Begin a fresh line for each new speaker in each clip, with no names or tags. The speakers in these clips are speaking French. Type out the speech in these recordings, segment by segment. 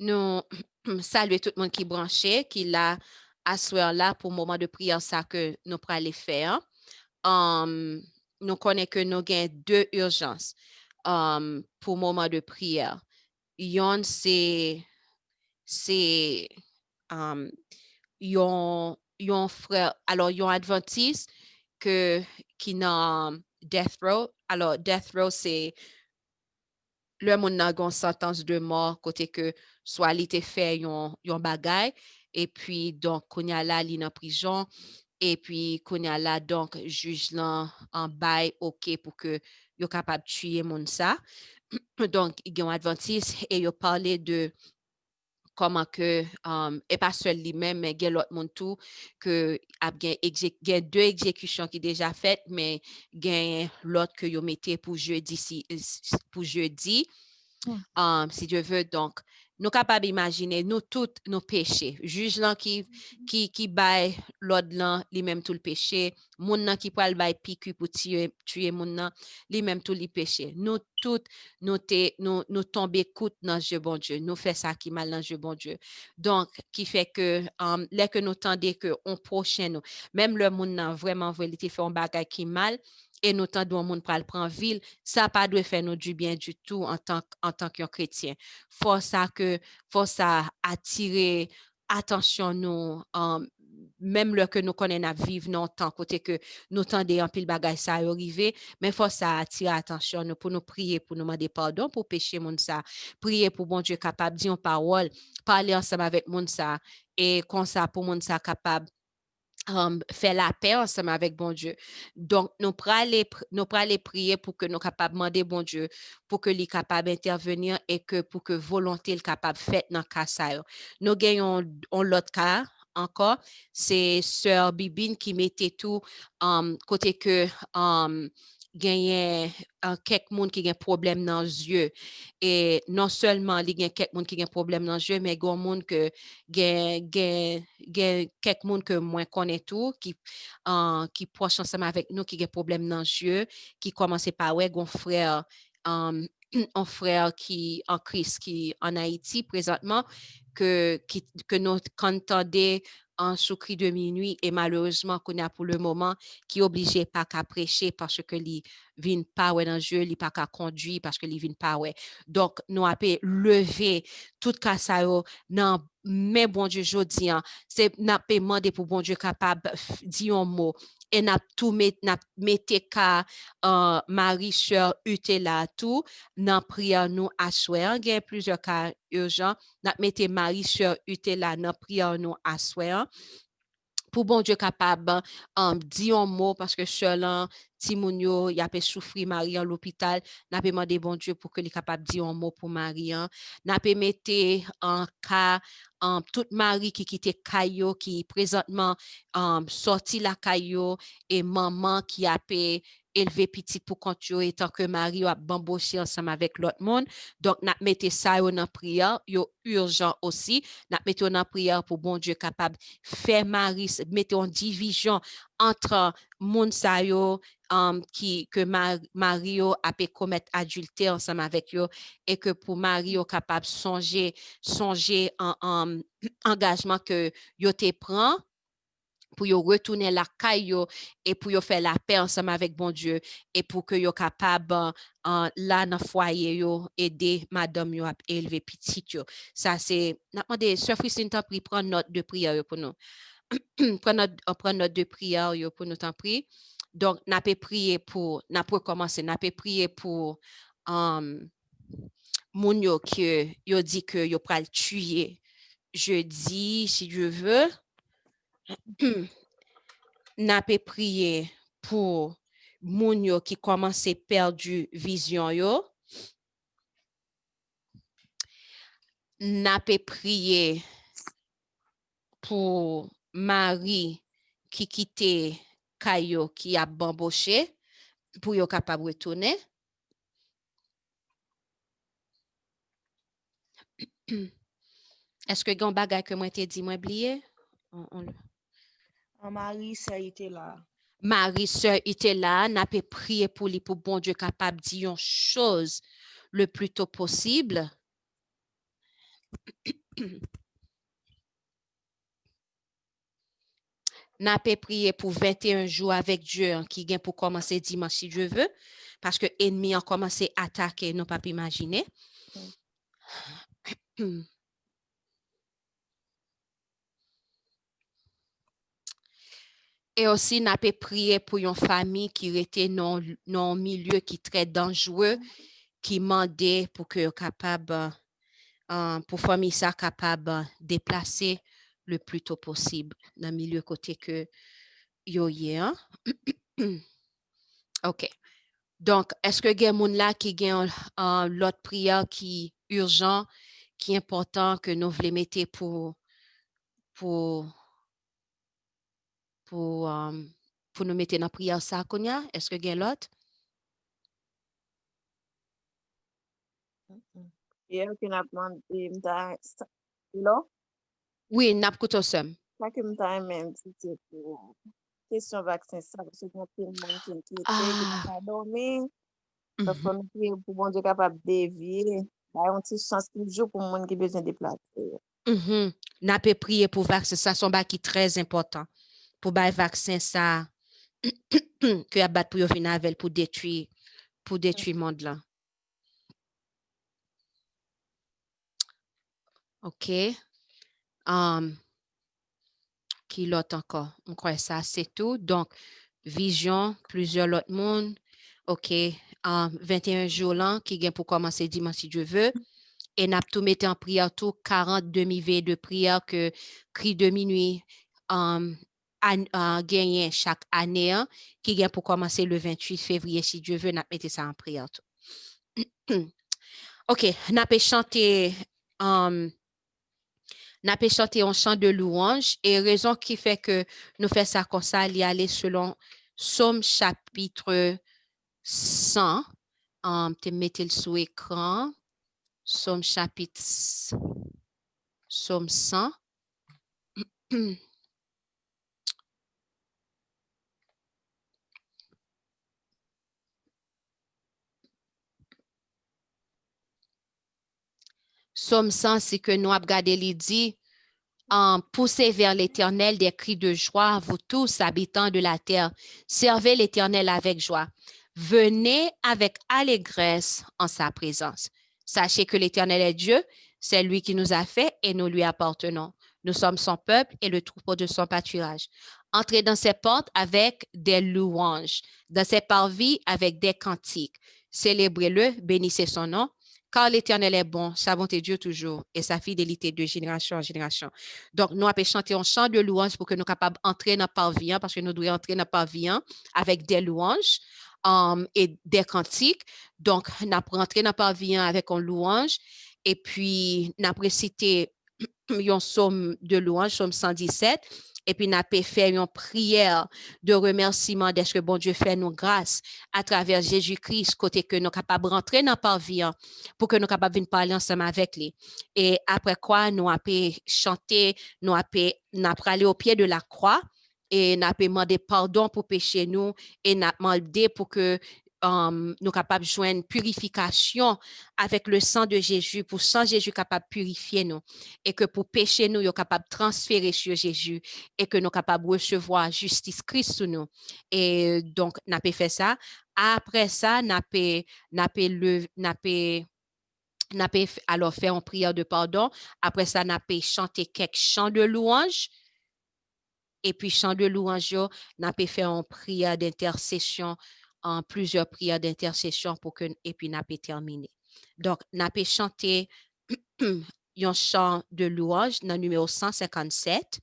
nous saluer tout le monde qui branché, qui l'a à ce là pour moment de prière ça que nous pourrons aller faire. Um, nous connaissons que nous avons deux urgences pour moment de prière. Yon c'est um, yon frère, alors yon adventiste que qui dans death row. Alors death row c'est le monde n'a gon sentence de mort côté que soit il était fait yon bagay et puis donc konya la li dans prison et puis konya la donc juge là en bail OK pour que yo capable tuer moun ça. Donc il y a un adventiste et yo parlé de comment que et pas seul lui-même mais il y a l'autre monde tout que a gen deux exécutions qui déjà faites mais gen l'autre que yo mettez pour jeudi pour jeudi si Dieu veut. Donc, nous sommes capables d'imaginer, nous tous nos péchés. Juge là qui baille l'autre là, lui même tout le péché. Moun nan qui pral baille piqûre pour tuer moun nan, lui même tout le péché. Nous tous, nous tomber coûte dans Dieu bon Dieu. Nous fait ça qui mal dans Dieu bon Dieu. Donc, qui fait que, là que nous tendez que on prochain nous, même le moun nan vraiment, il fait un bagage qui mal, et nous tendons moun pral prend ville, ça pas doit faire nous du bien du tout en tant qu'un chrétien. Faut ça attirer attention nous même le que nous connaissons à vivre dans temps côté que nous tendons en pile bagage ça arriver mais faut ça attirer attention nous pour nous prier pour nous demander pardon pour pécher moun ça prier pour bon Dieu capable dire une parole parler ensemble avec moun ça et comme ça pour moun ça capable faire la paix ensemble avec bon Dieu. Donc, nous nous aller prier pour que nous capables demander bon Dieu, pour que lui capable d'intervenir et que pour que volonté le capable fait dans le cas ça. Nous gagnons l'autre cas encore, c'est sœur Bibine qui mettait tout côté que gagnait quelques monde qui a problème dans les yeux et non seulement il y a quelques monde qui a problème dans les yeux mais il y a monde que gen quelques monde que moi connais tout qui proche ensemble avec nous qui a problème dans les yeux qui commençait par ouais gon frère um, un frère qui en Christ qui en Haïti présentement que nous entendait en sous cri de minuit et malheureusement qu'on a pour le moment qui est obligé pas qu'à prêcher parce que li vient pas ouais dans Dieu, li pas qu'à conduire parce que li vient pas ouais. Donc nous avons lever tout cas ça yo dans mais bon Dieu jodi an, c'est n'a pas demandé pour bon Dieu capable dire un mot et n'a tout mette ka Marie sœur Utela tout dans prière nous à soir. Il y a plusieurs cas urgents n'a mette Marie sœur Utela dans prière nous à soir pour bon Dieu capable dire un mot parce que seul Timounio il a peut souffrir Marie à l'hôpital n'a pas demandé bon Dieu pour que il capable dire un mot pour Marie n'a pas mettre en cas toute Marie qui quitte Caillou qui présentement sorti la Caillou et maman qui a pu élever petit pour continuer étant que Marie a bamboché ensemble avec l'autre monde donc n'a mettez ça dans prière yo urgent aussi n'a mettez dans prière pour bon Dieu capable faire Marie mettez en division entre moun sa yo que Mario a pu commettre adultère ensemble avec yo et que pour Mario capable songer en engagement que yo te prend pour yo retourner la caille et pour yo faire la paix ensemble avec bon Dieu et pour que yo capable là dans foyer yo aider madame yo à élever petit yo ça c'est n'a demandé sœur Christine t'a pris prendre note de prière yo pour nous prendre note de prière yo pour nous t'en prie donc n'a pas prier pour n'a pas commencer n'a pas prier pour moun yo que yo dit que yo pral tuer jeudi si Dieu veut n'a pas prier pour moun yo qui commence perdu vision yo n'a pas prier pour Marie qui quitte Kayo qui a bamboché pour yo capable retourner est-ce que gon bagay que moi t'ai dit moi oublié
Marie, ça était là.
Marie sœur était là n'a pas prié pour lui pour bon Dieu capable dire une chose le plus tôt possible N'a pas prié pour 21 jours avec Dieu hein, qui vient pour commencer dimanche si Dieu veut, parce que l'ennemi a commencé à attaquer, nous pas pu imaginer. Et aussi, n'a pas prié pour une famille qui était dans un milieu qui est très dangereux, qui demandait pour que capable, pour famille ça capable déplacer le plus tôt possible dans le milieu côté que yo y hein? OK. Donc, est-ce que il y a moun là qui gagne l'autre prière qui est urgent, qui est important que nous voulons mettre pour pour pour nous mettre dans la prière ça Konya? Est-ce que il y a l'autre?
Yeah, que n'a demandé m'ta là,
Oui, n'a pas somme.
ça que m'ta même c'était pour question vaccin ça parce que y a plein de monde qui inquiété, qui n'a
Ah,
pas dormi, parce
mhm.
qu'on prie pour bon Dieu capable de dévier, bah on petite chance toujours pour monde qui besoin de déplacer.
Mhm. N'a pas prié pour vaccin ça, son bac qui est très important. Pour bail vaccin ça, que a battre pour yo venir avec pour détruire le monde là. OK. Qui l'autre encore? On croit ça, c'est tout. Donc, vision, plusieurs autres monde. OK. 21 jours là, qui vient pour commencer dimanche si Dieu veut. Et n'a tout mettre en prière tout 40 demi-veillées de prière que cri de minuit gagné chaque année hein, qui vient pour commencer le 28 février si Dieu veut, n'a mettre ça en prière tout. OK, n'a pas chanté n'a pas chanté un chant de louange et raison qui fait que nous fait ça comme ça, il y aller selon Somme chapitre 100. Tu mettez le sous écran. Somme chapitre Somme 100. Somme 100, c'est que nous avons regardé les dit, poussez vers l'Éternel des cris de joie, vous tous habitants de la terre. Servez l'Éternel avec joie. Venez avec allégresse en sa présence. Sachez que l'Éternel est Dieu, c'est lui qui nous a fait et nous lui appartenons. Nous sommes son peuple et le troupeau de son pâturage. Entrez dans ses portes avec des louanges, dans ses parvis avec des cantiques. Célébrez-le, bénissez son nom, car l'Éternel est bon, sa bonté Dieu toujours et sa fidélité de génération en génération. Donc, nous avons chanté un chant de louange pour que nous soyons capables d'entrer dans le parvis, parce que nous devons entrer dans le parvis avec des louanges et des cantiques. Donc, nous avons rentré dans le parvis avec une louange et puis nous avons cité un psaume de louange, psaume 117. Et puis, nous avons fait une prière de remerciement de ce que bon Dieu fait nous grâce à travers Jésus-Christ, côté que nous sommes capables de rentrer dans le parvis pour que nous soyons capables de parler ensemble avec lui. Et après quoi, nous avons chanté, nous avons allé au pied de la croix et nous avons demandé pardon pour pécher nous et nous avons demandé pour que nous sommes capables de joindre purification avec le sang de Jésus, pour sang Jésus capable de purifier nous et que pour pécher nous, nous sommes capables de transférer sur Jésus et que nous sommes capables de recevoir justice Christ sur nous. Et donc, nous avons fait ça. Après ça, nous avons alors fait une prière de pardon. Après ça, nous avons chanté quelques chants de louange. Et puis, chant de louange, nous avons fait une prière d'intercession, plusieurs prières d'intercession pour que, et puis, nous avons terminé. Donc, nous avons chanté un chant de louange dans le numéro 157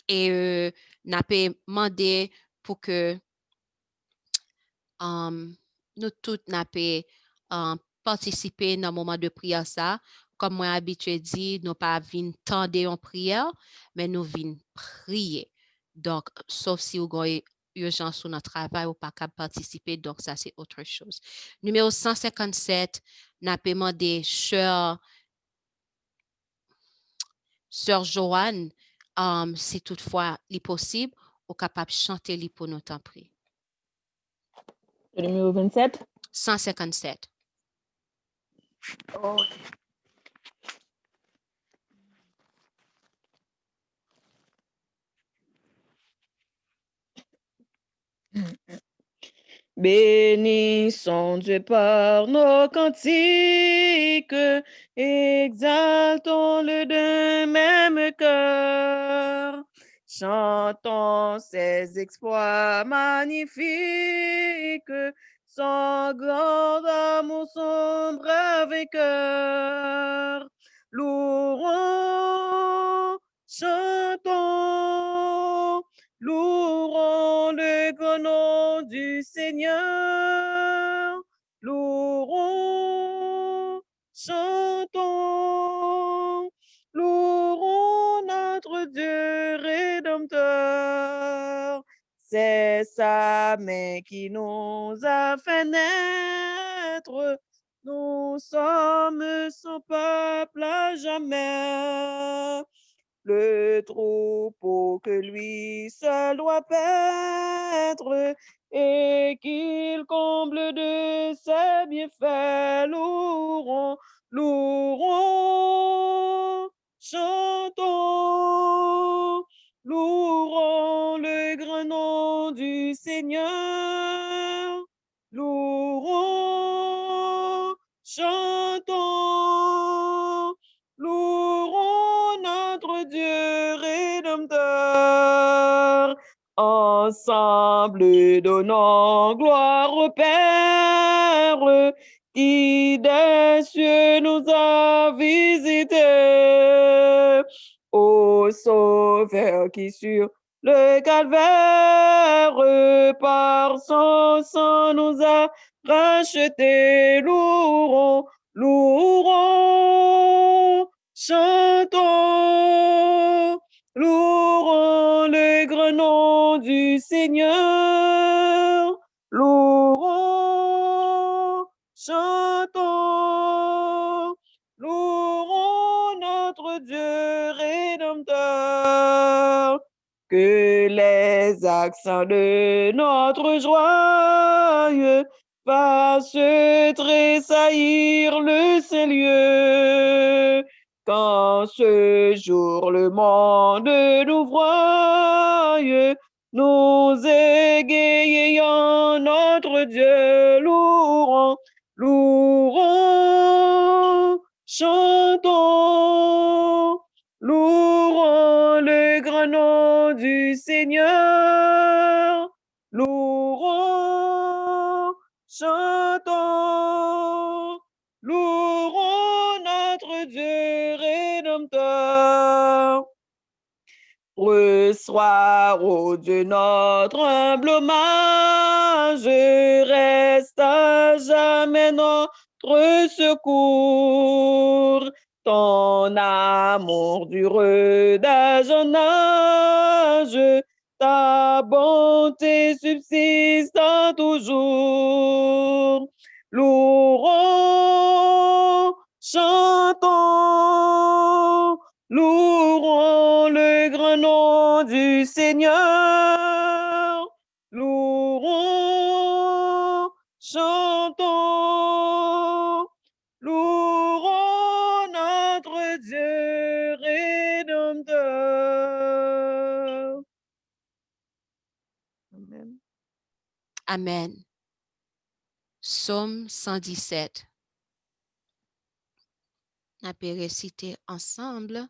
et nous avons demandé pour que nous tous participer dans le moment de prière ça. Comme moi habitué dit, nous pas venir tendre en prière, mais nous venir prier. Donc, sauf si vous avez urgence sur notre travail ou pas capable participer, donc ça c'est autre chose. Numéro 157, nous avons demandé Sœur Joanne, si toutefois il est possible, ou capable de chanter pour nous t'en prier.
Le numéro 27.
157.
Oh. Bénissons Dieu par nos cantiques, exaltons-le d'un même cœur. Chantons ses exploits magnifiques, son grand amour, son brave vainqueur. Louons, chantons, louons le grand nom du Seigneur. Louons, chantons, louons notre Dieu rédempteur. C'est sa main qui nous a fait naître. Nous sommes son peuple à jamais. Le troupeau que lui seul doit paître et qu'il comble de ses bienfaits. Louons, louons, chantons, louons le grand nom du Seigneur. Louons, chantons, louons notre Dieu rédempteur. Ensemble, donnons gloire au Père qui des cieux nous a visités. Ô Sauveur qui sur le calvaire par son sang nous a rachetés. Louons, louons, chantons, louons le grand nom du Seigneur. Louons, chantons, louons notre Dieu rédempteur. Que les accents de notre joie fassent tressaillir le Saint-Lieu. Quand ce jour le monde nous voie, nous égayons notre Dieu. Louons, louons, chantons, louons le grand nom du Seigneur. Louons, chantons, louons notre Dieu rédempteur. Reçois, ô Dieu, notre humble hommage, reste à jamais notre secours. Ton amour dure d'âge en âge, ta bonté subsiste toujours. Louons, chantons, louons le grand nom du Seigneur. Louons, chantons, louons notre Dieu rédempteur. Amen.
Amen. Psaume 117. On peut réciter ensemble.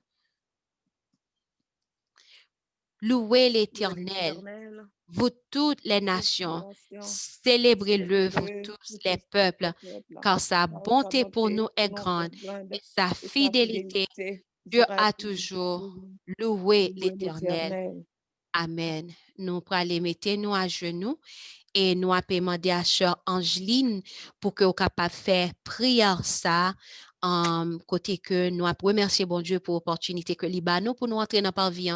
Louez l'Éternel, vous toutes les nations, célébrez-le, vous tous les peuples, car sa bonté pour nous est grande et sa fidélité dure à toujours. Louez l'Éternel. Amen. Nous allons mettre nous à genoux et nous allons demander à Sœur Angeline pour que vous capable faire prière ça. Côté que nous avons remercié bon Dieu pour l'opportunité que Libano pour nous entrer dans la vie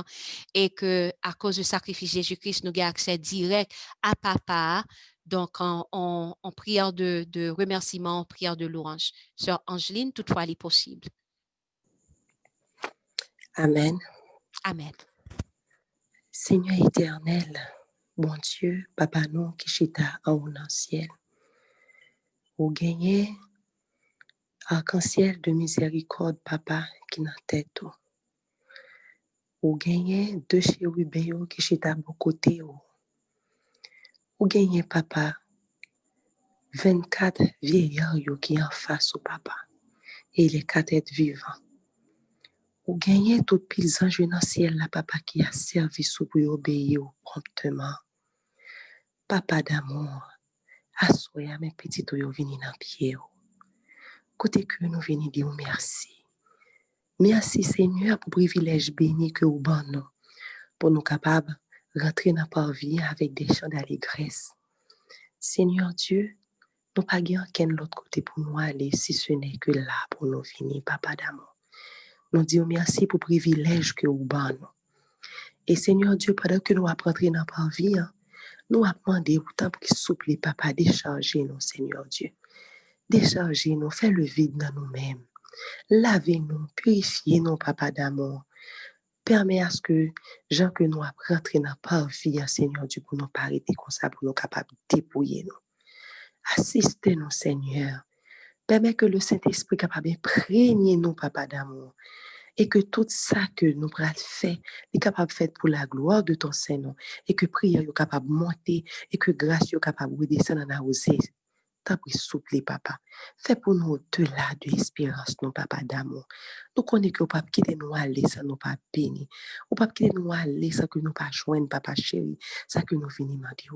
et que à cause du sacrifice de Jésus-Christ, nous avons accès direct à Papa. Donc, en prière de remerciement, en prière de louange. Sœur Angeline, toutefois, il est possible.
Amen.
Amen.
Seigneur éternel, bon Dieu, Papa nous qui chita en haut dans le ciel, ou gagné arc-en-ciel de miséricorde, Papa, qui n'a tête. Ou gagné deux chérubins qui chita à vos côtés. Ou gagné, papa, 24 vieillards qui en face au papa. Et les 4 êtres vivants. Ou gagné tout pile ange dans le ciel, la papa qui a servi sous pour obéir promptement. Papa d'amour, assoya mes petits yo vini dans pied. Côté que nous venons dire merci. Merci Seigneur pour le privilège béni que vous ban nous, pour nous capables de rentrer dans la vie avec des chants d'allégresse. Seigneur Dieu, nous pas gain aucun l'autre côté pour nous aller si ce n'est que là pour nous venir, papa d'amour. Nous disons merci pour le privilège que vous ban nous. Et Seigneur Dieu, pendant que nous allons rentrer dans la vie, nous allons demander autant pour qu'il souple, papa, décharger nous, Seigneur Dieu. Décharger nous, faire le vide dans nous-mêmes. Lavez-nous, purifiez-nous, papa d'amour. Permets à ce que, gens que nous allons rentrer dans la vie, Seigneur Dieu, pour nous pas arrêter comme ça, pour nous capables de dépouiller nous. Assistez-nous, Seigneur. Permets que le Saint-Esprit capable d'imprégner nous, papa d'amour. Et que tout ça que nous avons fait est capable de faire pour la gloire de ton Saint-Nom. Et que prière est capable de monter. Et que grâce est capable de descendre dans la osée. T'as pris souple, papa. Fais pour nous au-delà de l'espérance, non, papa d'amour. Nous connaissons que nous ne pouvons pas quitter nous aller sans nous pas bénir. Nous ne pouvons pas quitter nous aller sans que nous pas joindre, papa chéri. Ça que nous finissons de dire.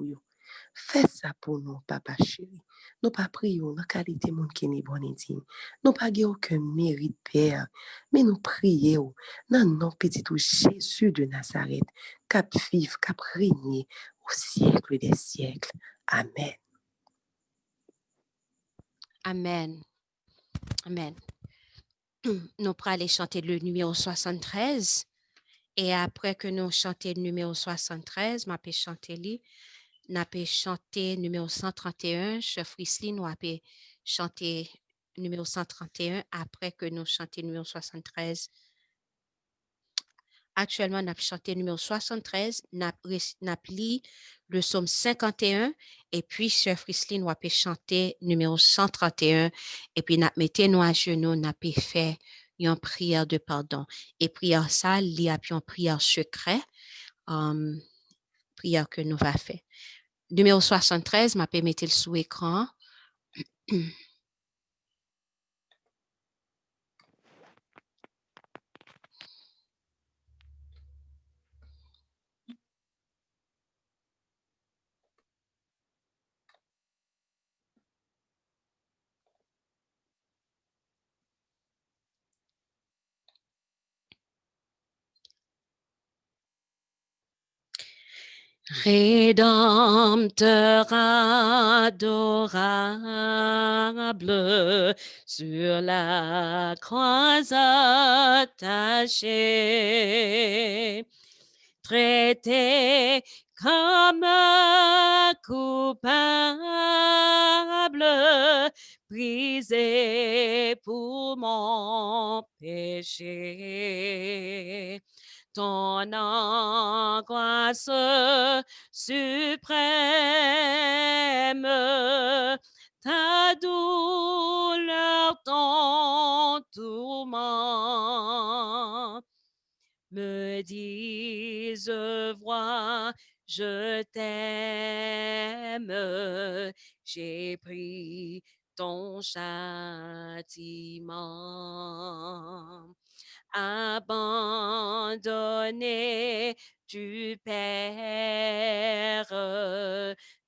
Fais ça pour nous, papa chéri. Nous pas prions dans la qualité de monde qui est bon et digne. Nous pas aucun mérite, Père. Mais nous prions dans le nom petit Jésus de Nazareth, cap vive, cap régner au siècle des siècles. Amen.
Amen. Amen. Nous pourrons aller chanter le numéro 73. Et après que nous chantions le numéro 73, je vais chanter nous avons chanté numéro 131, chef Frisley, nous avons chanté numéro 131 après que nous chantions numéro 73. Actuellement, nous avons chanté numéro 73, nous avons lu le psaume 51 et puis chef Frisley, nous avons chanté numéro 131 et puis nous avons mis nous à genoux, nous avons fait une prière de pardon. Et prière ça, il y a une prière secrète, prière que nous va faire. Numéro 73, m'a permis le sous écran. Rédempteur adorable, sur la croix attachée, traité comme coupable, brisé pour mon péché. Ton angoisse suprême, ta douleur, ton tourment, me disent, vois, je t'aime, j'ai pris ton châtiment. Abandonné du Père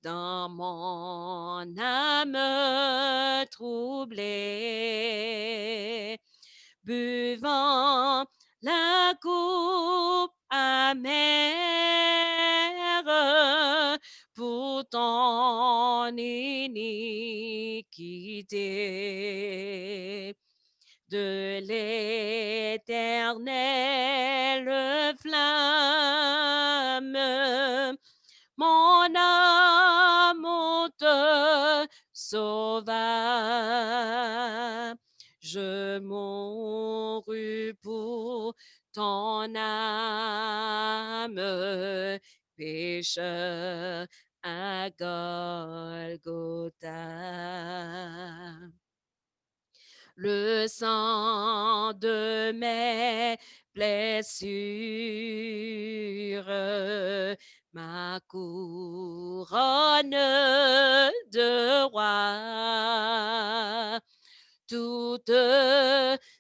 dans mon âme troublée, buvant la coupe amère pour ton iniquité. De l'Éternel flamme, mon amour te sauva. Je mourus pour ton âme, pécheur à Golgotha. Le sang de mes blessures ma couronne de roi. Toutes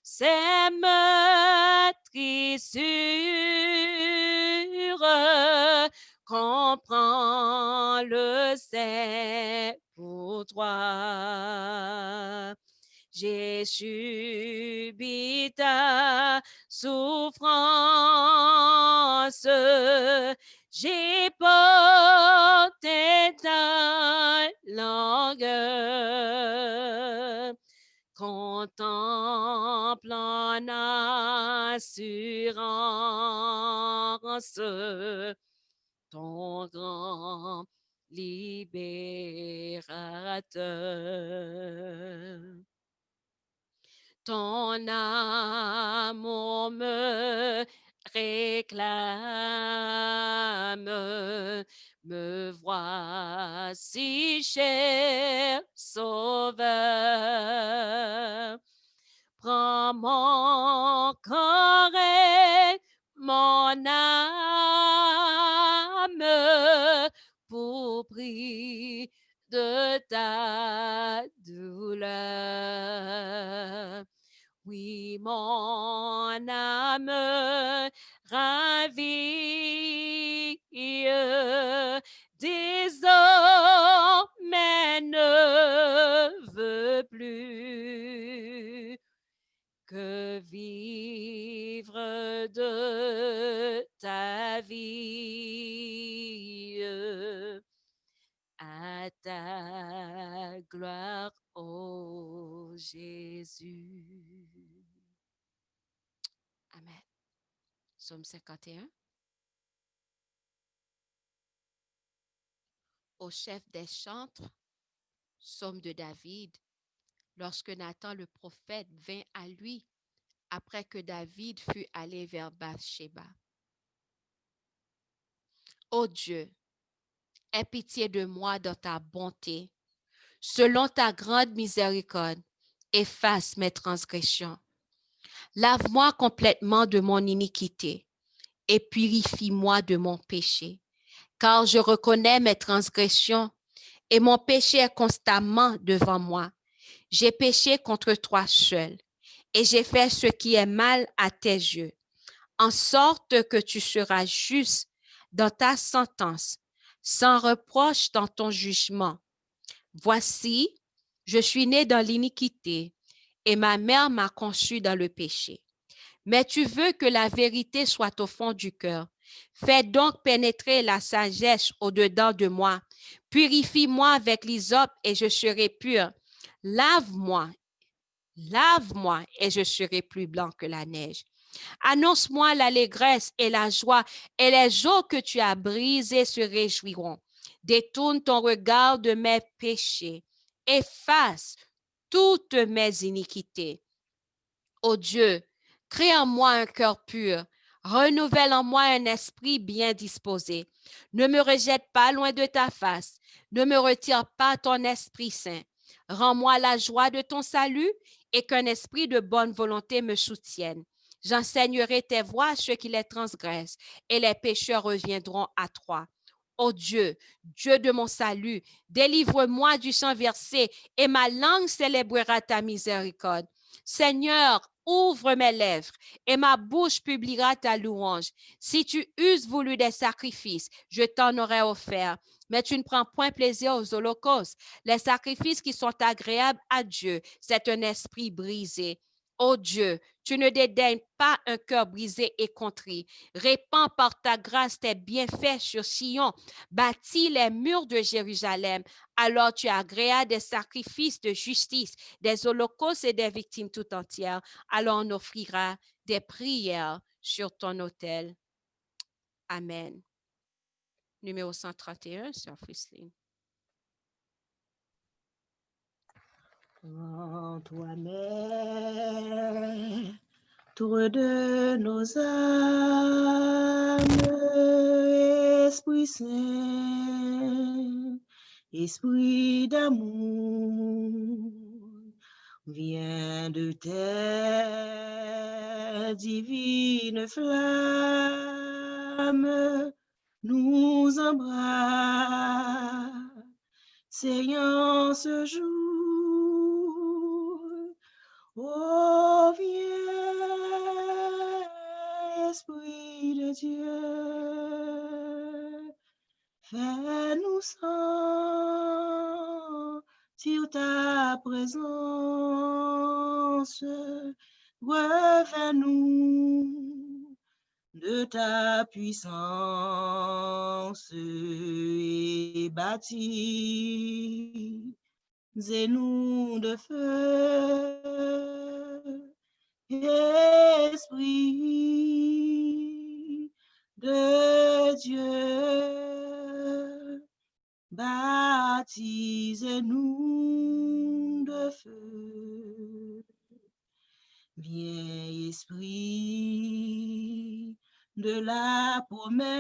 ces meurtrissures comprend le sein pour toi. J'ai subi ta souffrance, j'ai porté ta longueur. Contemple en assurance ton grand libérateur. Ton amour me réclame, me voici, cher Sauveur. Prends mon corps et mon âme pour prix de ta douleur. Oui, mon âme ravie, désormais ne veut plus que vivre de ta vie à ta gloire, ô Jésus. Amen. Psaume 51. Au chef des chantres, psaume de David, lorsque Nathan le prophète vint à lui après que David fut allé vers Bathsheba. Ô Dieu, aie pitié de moi dans ta bonté. Selon ta grande miséricorde, efface mes transgressions. Lave-moi complètement de mon iniquité et purifie-moi de mon péché, car je reconnais mes transgressions et mon péché est constamment devant moi. J'ai péché contre toi seul et j'ai fait ce qui est mal à tes yeux, en sorte que tu seras juste dans ta sentence, sans reproche dans ton jugement. Voici, je suis né dans l'iniquité et ma mère m'a conçu dans le péché. Mais tu veux que la vérité soit au fond du cœur. Fais donc pénétrer la sagesse au-dedans de moi. Purifie-moi avec l'hysope et je serai pur. Lave-moi et je serai plus blanc que la neige. Annonce-moi l'allégresse et la joie, et les eaux que tu as brisées se réjouiront. Détourne ton regard de mes péchés. Efface toutes mes iniquités. Ô Dieu, crée en moi un cœur pur. Renouvelle en moi un esprit bien disposé. Ne me rejette pas loin de ta face. Ne me retire pas ton Esprit Saint. Rends-moi la joie de ton salut et qu'un esprit de bonne volonté me soutienne. J'enseignerai tes voies à ceux qui les transgressent et les pécheurs reviendront à toi. Ô Dieu, Dieu de mon salut, délivre-moi du sang versé et ma langue célébrera ta miséricorde. Seigneur, ouvre mes lèvres et ma bouche publiera ta louange. Si tu eusses voulu des sacrifices, je t'en aurais offert. Mais tu ne prends point plaisir aux holocaustes. Les sacrifices qui sont agréables à Dieu, c'est un esprit brisé. Ô Dieu, tu ne dédaignes pas un cœur brisé et contrit. Répands par ta grâce tes bienfaits sur Sion. Bâtis les murs de Jérusalem. Alors tu agréas des sacrifices de justice, des holocaustes et des victimes tout entières. Alors on offrira des prières sur ton autel. Amen. Numéro 131, Sœur Frislin.
En toi, Mère, tour de nos âmes, Esprit Saint, Esprit d'amour, viens de tes divines flammes,
nous embrasse. Seigneur, ce jour, oh viens, Esprit de Dieu, fais-nous sentir ta présence, reviens-nous de ta puissance et baptise-nous de feu, Esprit de Dieu, baptise-nous de feu. Viens, Esprit de la promesse,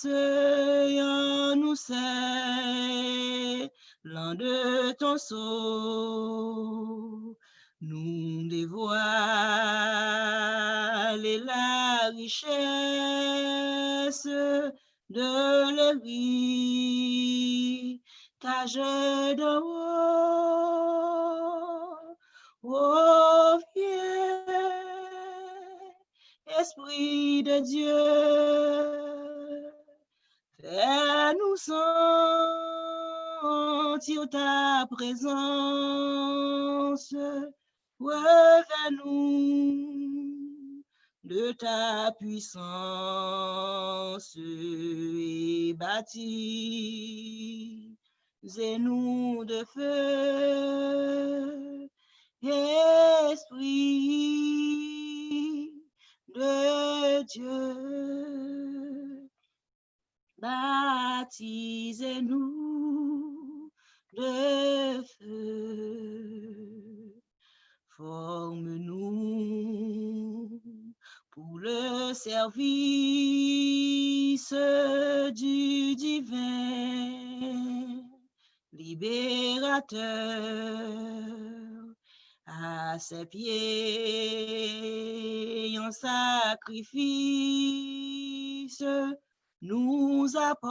en nous l'un de ton sceau, nous dévoiler la richesse de l'héritage d'en haut. Oh, viens, Esprit de Dieu, fais-nous sentir ta présence, reviens-nous de ta puissance et baptise-nous de feu, Esprit de Dieu, baptise-nous de feu. Forme-nous pour le service du divin libérateur. À ses pieds en sacrifice, nous apportons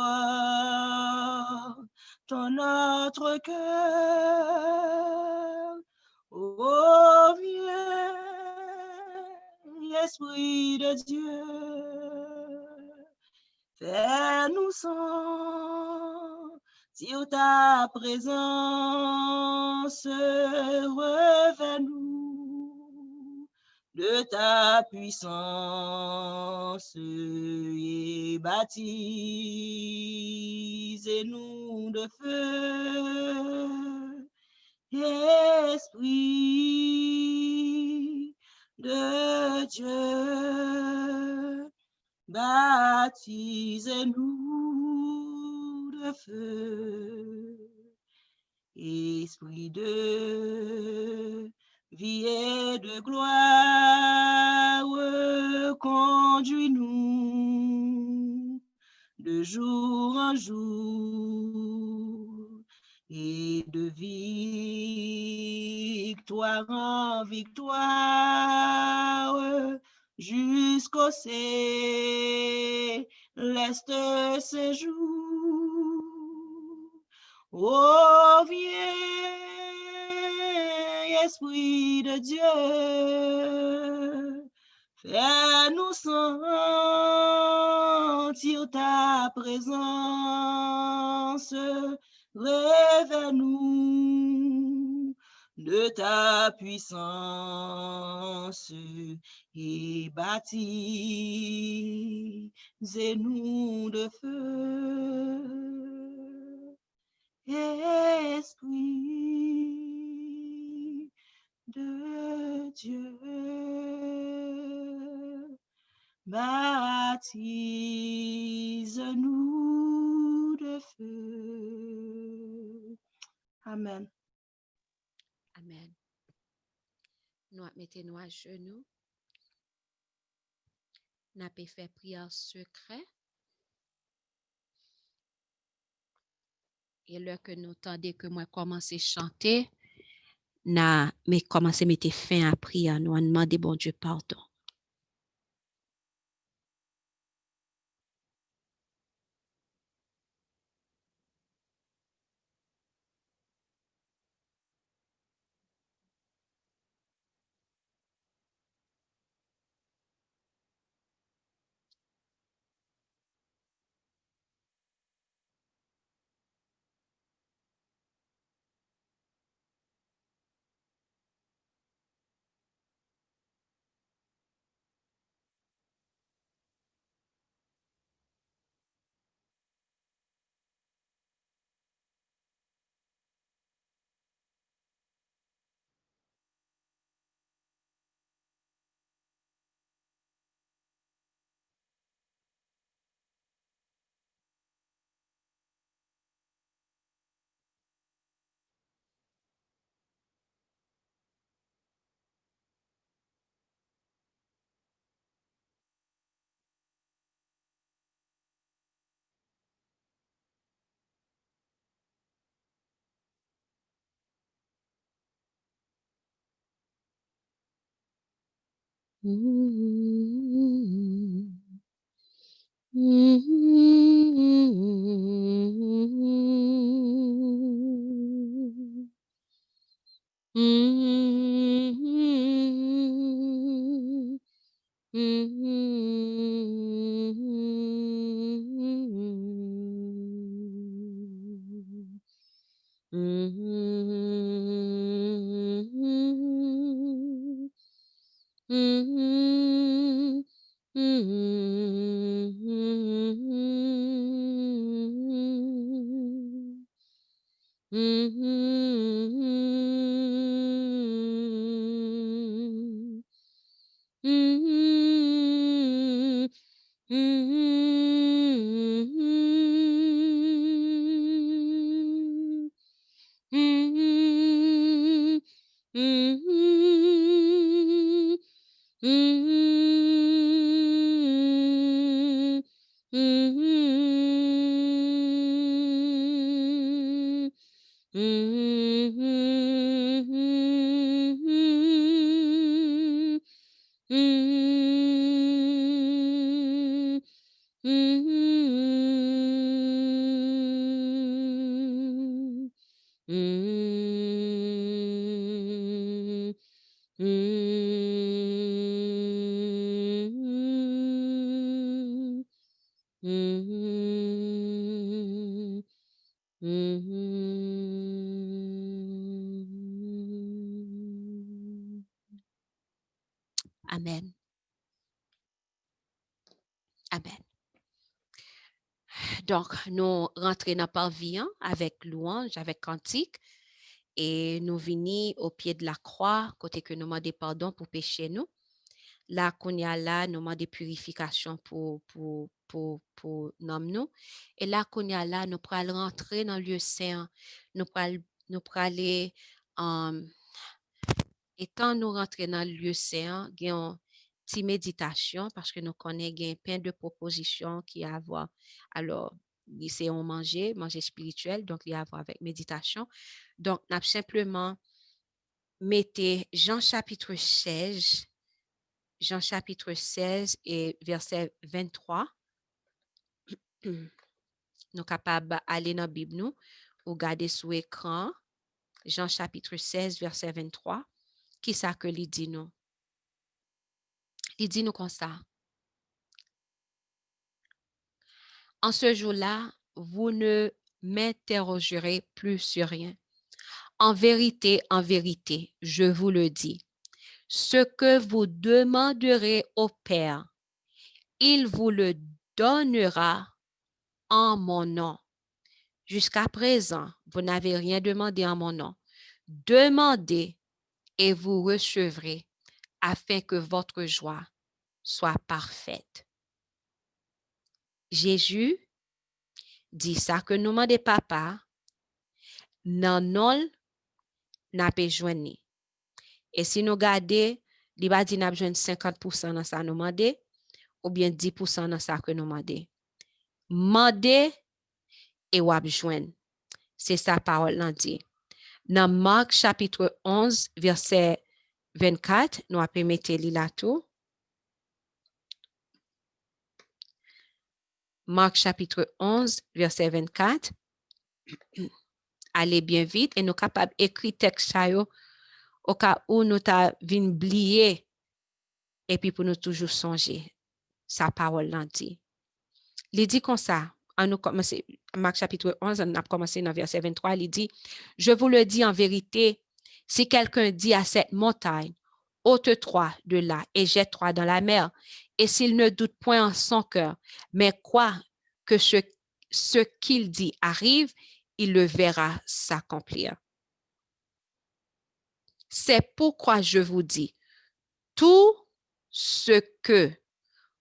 notre cœur. Oh, viens, Esprit de Dieu, fais-nous sentir ta présence, reviens-nous de ta puissance et baptise-nous de feu, Esprit de Dieu, baptise-nous de feu, Esprit de vie et de gloire, conduis-nous de jour en jour et de victoire en victoire jusqu'au céleste séjour. Oh, viens, Esprit de Dieu, fais-nous sentir ta présence, révèle-nous de ta puissance et baptise-nous de feu. Esprit de Dieu, baptise-nous de feu. Amen.
Amen. Nous mettons-nous à genoux. Nous avons fait prière secret. Et là que nous tendez que moi commence à chanter, nous commençons à mettre fin à prière. Nous demandons bon Dieu pardon. Amen. Amen. Donc, nous rentrons dans parvis avec louange, avec cantique, et nous venons au pied de la croix, côté que nous demandons pardon pour pécher nous. Là, qu'on y a là, nous demandons purification pour nous. Et là, qu'on y a là, nous pourrons rentrer dans le lieu saint. Nous pourrons aller, et quand nous rentrons dans le lieu saint, il y a une petite méditation parce que nous connaissons plein de propositions qui a à voir. Alors, c'est on manger spirituel, donc il y a à voir avec méditation. Donc, nous simplement mettez Jean chapitre 16 et verset 23. Nous sommes capables d'aller dans la Bible nous ou garder sous écran Jean chapitre 16 verset 23. Qui ça que il dit nous? Il dit nous comme ça. En ce jour-là, vous ne m'interrogerez plus sur rien. En vérité, je vous le dis, ce que vous demanderez au Père, il vous le donnera en mon nom. Jusqu'à présent, vous n'avez rien demandé en mon nom. Demandez et vous recevrez afin que votre joie soit parfaite. Jésus dit ça que nous demandons papa, non n'a pas joindre. Et si nous regardons, il va dire n'a besoin 50% dans ça nous demandons ou bien 10% dans ça que nous demandons. Mandez et ou joindre. C'est sa parole là dit. Dans Marc chapitre 11 verset 24, nous avons mettre là tout. Marc chapitre 11 verset 24. Allez bien vite et nous capables écrire texte ça yo au cas où nous t'a vinn oublier et puis pour nous toujours songer sa parole là dit. Il dit comme ça, on nous commencer Marc chapitre 11, on a commencé dans verset 23, il dit je vous le dis en vérité, si quelqu'un dit à cette montagne ôte-toi de là et jette-toi dans la mer, et s'il ne doute point en son cœur, mais croit que ce qu'il dit arrive, il le verra s'accomplir. C'est pourquoi je vous dis, tout ce que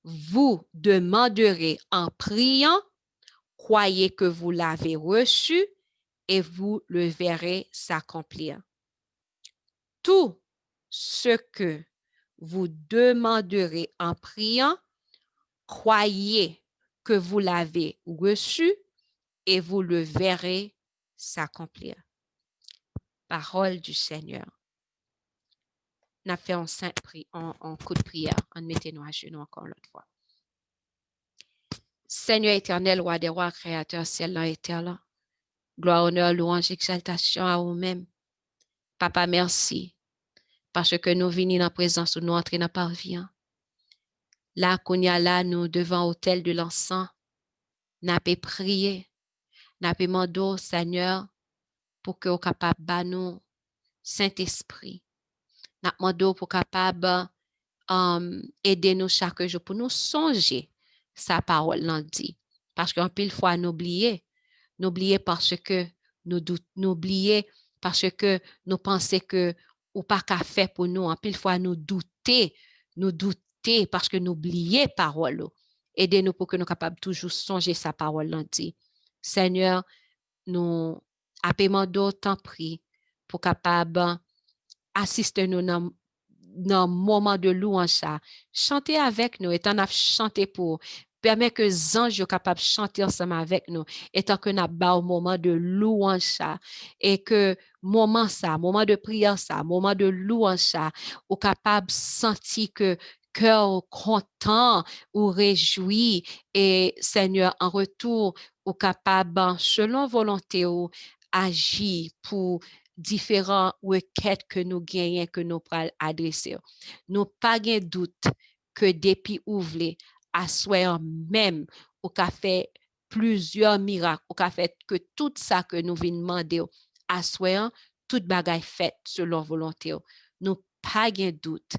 vous demanderez en priant, croyez que vous l'avez reçu et vous le verrez s'accomplir. Tout ce que vous demanderez en priant, croyez que vous l'avez reçu et vous le verrez s'accomplir. Parole du Seigneur. n'a fait en coup de prière. En mettez-nous à genoux encore l'autre fois. Seigneur éternel, roi des rois, créateur, ciel et terre, gloire, honneur, louange, exaltation à vous-même. Papa, merci, parce que nous venons dans la présence où nous entrons dans la parvient. Là, qu'on y a là, nous devant l'autel de l'encens, nous avons prié, nous avons demandé, Seigneur, pour que vous capable de nous, Saint-Esprit. Nous avons demandé pour capable aider nous chaque jour, pour nous songer sa parole l'en dit. Parce qu'en pile fois, nous oublions parce que nous oublions parce que nous pensons que ou pas qu'à faire pour nous. En pile fois, nous douter parce que nous oublions parole. Aidez-nous pour que nous capables toujours songer sa parole l'en dit. Seigneur, nous appelons d'autant prix pour capable assister nous dans le moment de louange. Chanter avec nous, étant chanter pour permet que les anges soient capables de chanter ensemble avec nous, étant que nous avons au moment de louange et que moment de prière moment de louange ou capable de sentir que cœur content ou réjoui et Seigneur en retour ou capable selon volonté ou agir pour différentes requêtes que nous gagnons, que nous pourrons adresser. Nous pas de doute que depuis ouvre à soi même, ou qu'a fait plusieurs miracles, ou qu'a fait que tout ça que nous venons demander à soi, toute bagaille faite selon volonté. Nous pas de doute.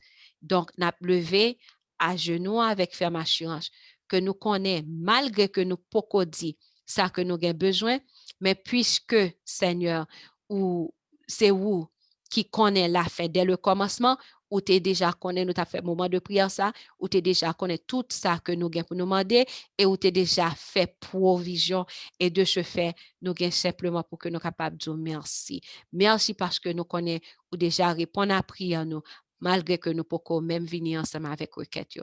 Donc, nous levé à genoux avec ferme assurance que nous connaissons, malgré que nous pouvons dire ça que nous avons besoin, mais puisque, Seigneur, ou c'est vous qui connaît la fin dès le commencement, ou tu déjà connais, nous t'as fait moment de prière ça, ou tu déjà connais tout ça que nous avons pour nous demander, et où tu déjà fait provision, et de ce fait, nous avons simplement pour que nous capables de dire merci. Merci parce que nous connaissons ou déjà répondre à prière nous, malgré que nous pouvons même venir ensemble avec requête.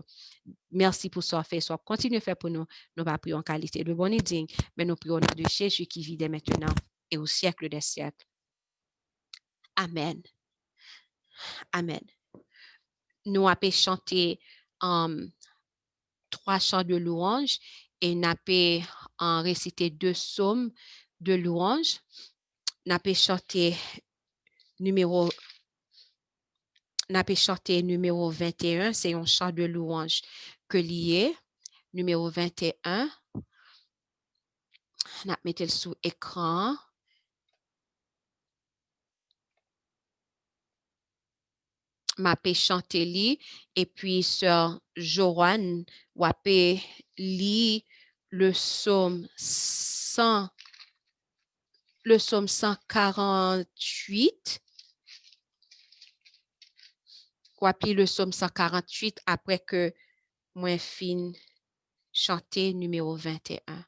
Merci pour ça fait, soit continue à faire pour nous, nous pas prier en qualité de bon et digne, mais nous prions au nom de Jésus qui vit dès maintenant et au siècle des siècles. Amen. Amen. Nous avons chanté 3 chants de louange et nous avons récité 2 psaumes de louange. Nous avons chanté numéro 21, c'est un chant de louange que lié. Numéro 21. Nous mettons le sous écran. M'a chanté li et puis sœur Joanne wapé li le psaume 148 wapé le psaume 148 après que moi fin chanter numéro 21.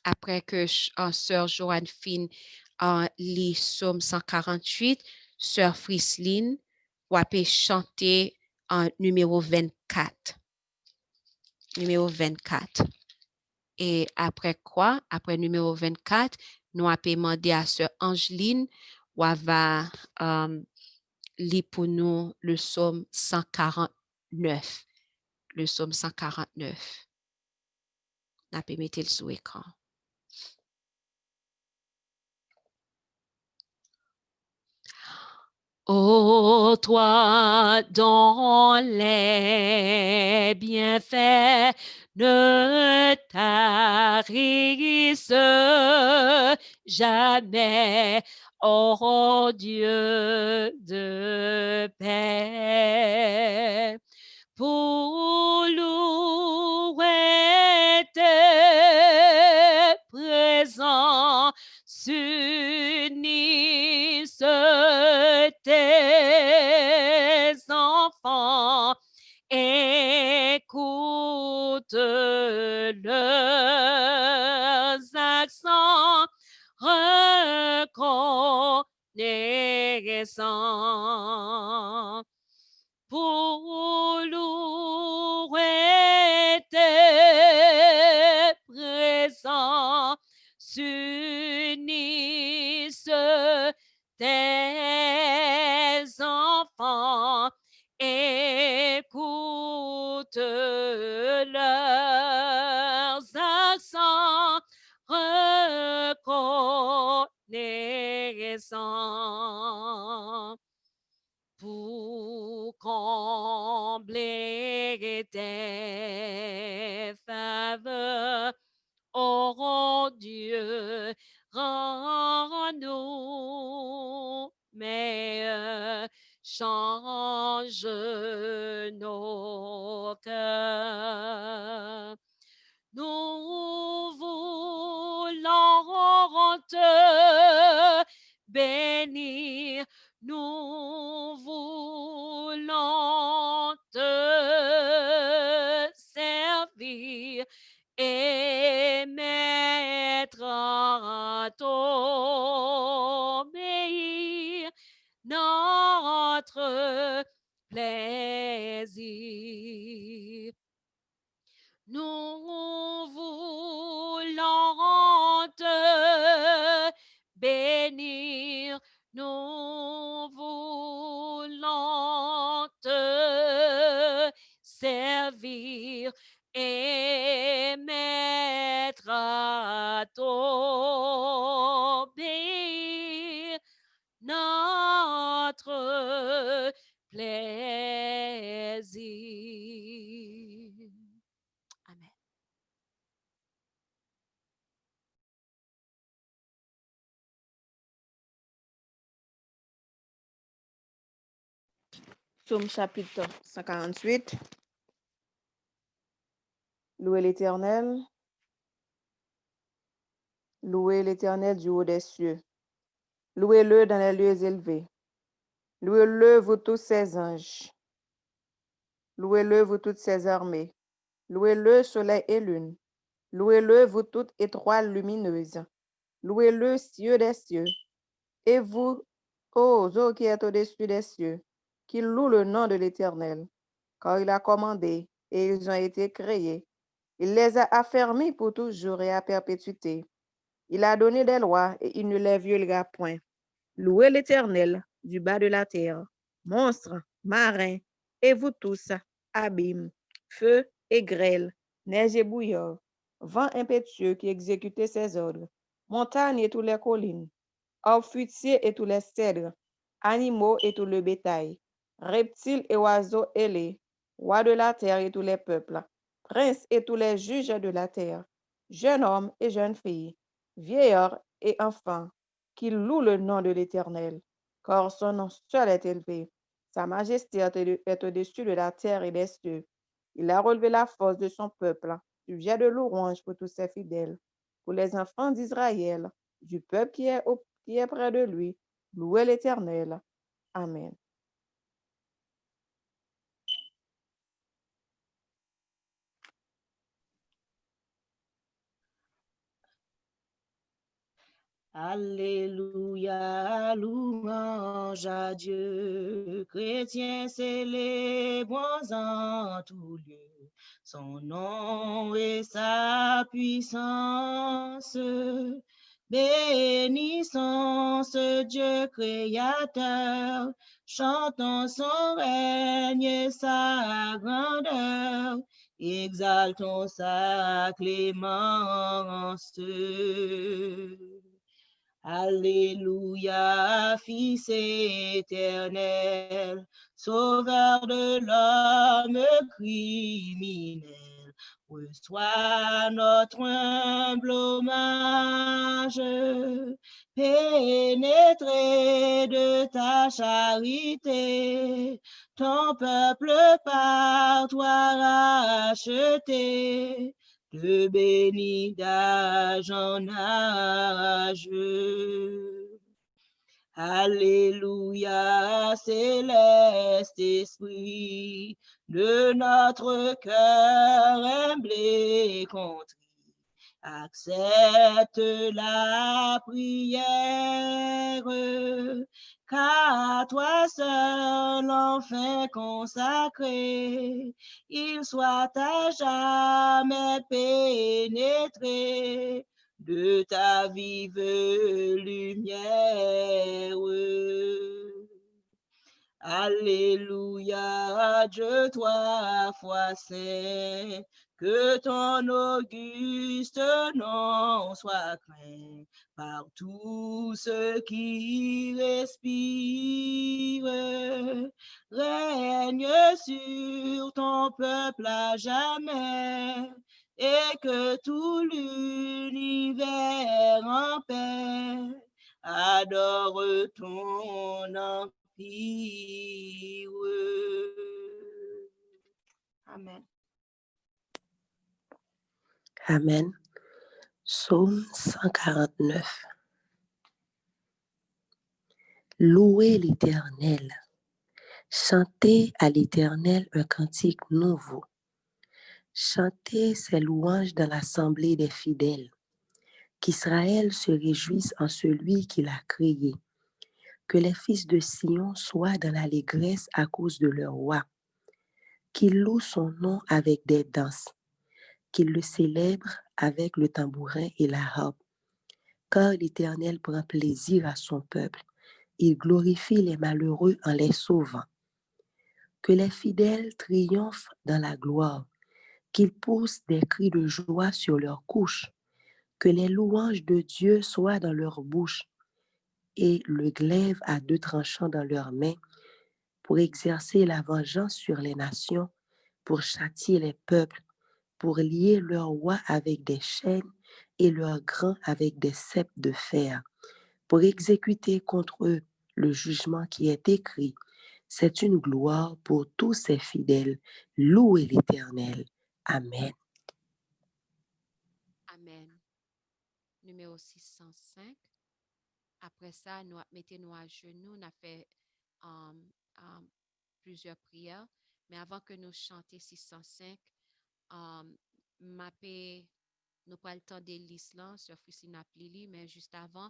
Après que sœur Joanne fin li psaume 148, sœur Frisline wapé chanter numéro 24. Numéro 24. Et après quoi? Après numéro 24, nous avons demandé à sœur Angeline ou va lire pour nous le psaume 149. Le psaume 149. Nous avons mettre le sous écran. Ô toi dont les bienfaits ne tarissent jamais, ô Dieu de paix, pour louer tes présents s'unissent tes enfants, écoute leurs accents reconnaissants. Pour louer tes présents s'unissent bénisse tes enfants, écoute leurs accents reconnaissants pour combler tes faveurs. Oh Dieu, rends-nous meilleurs, change nos cœurs. Nous voulons te bénir, nous voulons te servir et mettre à t'obéir notre plaisir. Nous voulons te bénir, nous voulons te servir et mettre à t'obéir notre plaisir. Amen.
Psaume chapitre 148. Louez l'Éternel. Louez l'Éternel du haut des cieux. Louez-le dans les lieux élevés. Louez-le, vous tous ses anges. Louez-le, vous toutes ses armées. Louez-le, soleil et lune. Louez-le, vous toutes étoiles lumineuses. Louez-le, cieux des cieux. Et vous, ô eaux qui êtes au-dessus des cieux, qui louent le nom de l'Éternel, car il a commandé et ils ont été créés. Il les a affermis pour toujours et à perpétuité. Il a donné des lois et il ne les violera point. Louez l'Éternel du bas de la terre, monstres, marins, et vous tous, abîmes, feu et grêle, neige et bouillard, vent impétueux qui exécutait ses ordres, montagnes et toutes les collines, arbres fruitiers et tous les cèdres, animaux et tout le bétail, reptiles et oiseaux ailés, rois de la terre et tous les peuples, princes et tous les juges de la terre, jeunes hommes et jeunes filles, vieillards et enfants, qui louent le nom de l'Éternel, car son nom seul est élevé. Sa majesté est au-dessus de la terre et des cieux. Il a relevé la force de son peuple, du jet de louange pour tous ses fidèles, pour les enfants d'Israël, du peuple qui est près de lui. Louez l'Éternel. Amen.
Alléluia, louange à Dieu, chrétiens célébrons en tout lieu son nom et sa puissance. Bénissons ce Dieu créateur, chantons son règne et sa grandeur, exaltons sa clémence. Alléluia, Fils éternel, Sauveur de l'homme criminel, reçois notre humble hommage, pénétré de ta charité, ton peuple par toi racheté, te bénis d'âge en âge. Alléluia, céleste esprit, de notre cœur humble et contrit, accepte la prière, qu'à toi seul enfin consacré, il soit à jamais pénétré de ta vive lumière. Alléluia, Dieu, toi, foi saint, que ton auguste nom soit craint par tous ceux qui respirent. Règne sur ton peuple à jamais, et que tout l'univers en paix adore ton nom. Amen.
Amen. Psaume 149. Louez l'Éternel. Chantez à l'Éternel un cantique nouveau. Chantez ses louanges dans l'assemblée des fidèles. Qu'Israël se réjouisse en celui qui l'a créé. Que les fils de Sion soient dans l'allégresse à cause de leur roi. Qu'ils louent son nom avec des danses. Qu'ils le célèbrent avec le tambourin et la harpe. Car l'Éternel prend plaisir à son peuple. Il glorifie les malheureux en les sauvant. Que les fidèles triomphent dans la gloire. Qu'ils poussent des cris de joie sur leurs couches. Que les louanges de Dieu soient dans leur bouche et le glaive à deux tranchants dans leurs mains pour exercer la vengeance sur les nations, pour châtier les peuples, pour lier leurs rois avec des chaînes et leurs grands avec des ceps de fer, pour exécuter contre eux le jugement qui est écrit. C'est une gloire pour tous ses fidèles. Louez l'Éternel. Amen.
Amen. Numéro 605. Après ça, nous mettons à genoux, on a fait plusieurs prières. Mais avant que nous chantions 605, nous pas le temps de l'islam, sur Fusine a plié, mais juste avant,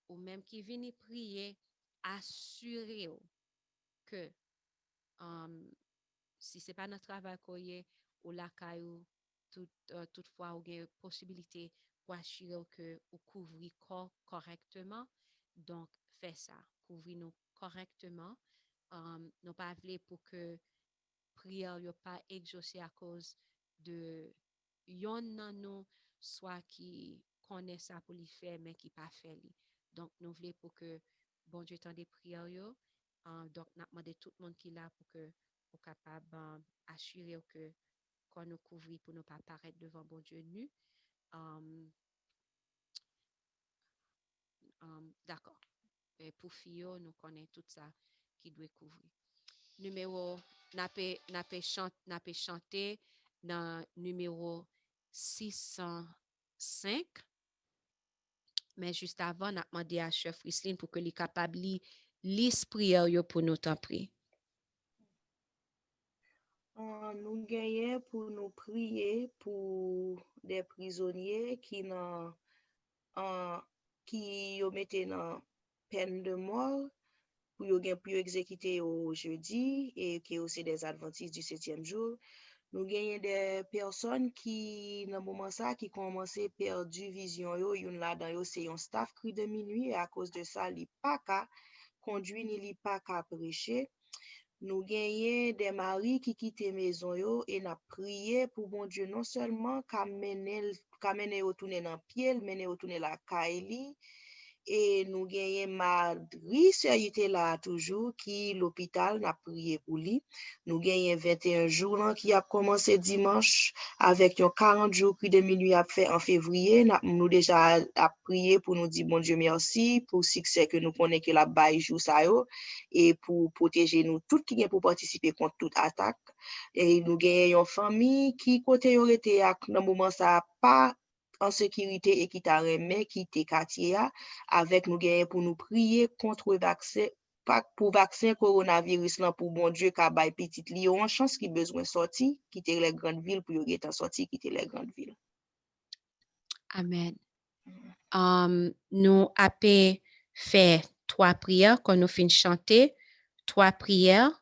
ou même qui viennent prier, assurez que si ce n'est pas notre travail ou la caillou, toutefois, vous avez possibilité pour assurer que vous couvrez corps correctement. Donc, faites ça. Couvrez-nous correctement. Nous pas voulu pour que prière n'est pas exaucée à cause de yon nan nous soit qui connaît ça pour le faire mais qui pas fait. Donc, nous voulons pour que bon Dieu tende des prières. Donc, nous demandons tout le monde qui est là pour que vous capable assurer que quand nous couvrons pour ne pas apparaître devant bon Dieu nu. D'accord. Pour Fio, nous connaissons tout ça qui doit couvrir. Numéro, n'a chanté dans numéro 605. Mais juste avant, n'a demandé à Chef Risline pour que les capables l'esprit pour nous t'en prier.
Nous gagnons pour nous prier pour des prisonniers qui ont mis en peine de mort pour exécuter au jeudi et qui aussi des adventistes du 7e jour. Nous gagnons des personnes qui, dans le moment ça, qui commencent à perdre vision, yon là-dedans, c'est un staff cri de minuit et à cause de ça, il pas qu'à conduire ni il pas qu'à prêcher. Nous gagnons des maris qui quittent maison yo et n'a prié pour bon Dieu non seulement qu'à mener retourner dans pied, mener retourner la Kaili. Et nous gagnons Madri, c'est là toujours, qui l'hôpital n'a prié pour lui. Nous gagnons 21 jours là, qui a commencé dimanche avec 40 jours puis de minuit à fait en février. Nous déjà a prié pour nous dire bon Dieu merci pour succès que nous connaissons que la baille jour ça yo et pour protéger nous tout qui est pour participer contre toute attaque. Et nous gagnons une famille qui côté yo était dans moment ça pas en sécurité et qui t'a remis qui t'est quartier avec nous gagnons pour nous prier contre vaccin pour vaccin coronavirus là pour bon Dieu qu'a bail petite li on chance qui besoin sortir quitter les grandes villes pour y être sorti quitter les grandes villes.
Amen. Nous avons fait 3 prières quand nous finissons chanter 3 prières.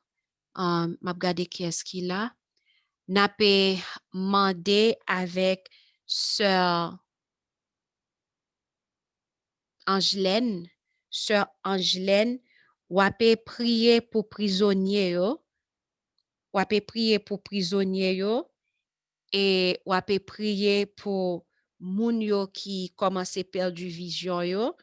M'a regardé qui est-ce qu'il a. N'a pas demandé avec sœur Angelaine, sœur Angelaine, ou avez prié pour prisonniers yo, ou avez prié pour prisonniers yo, et ou avez prié pour moun yo qui commence perdu vision yo,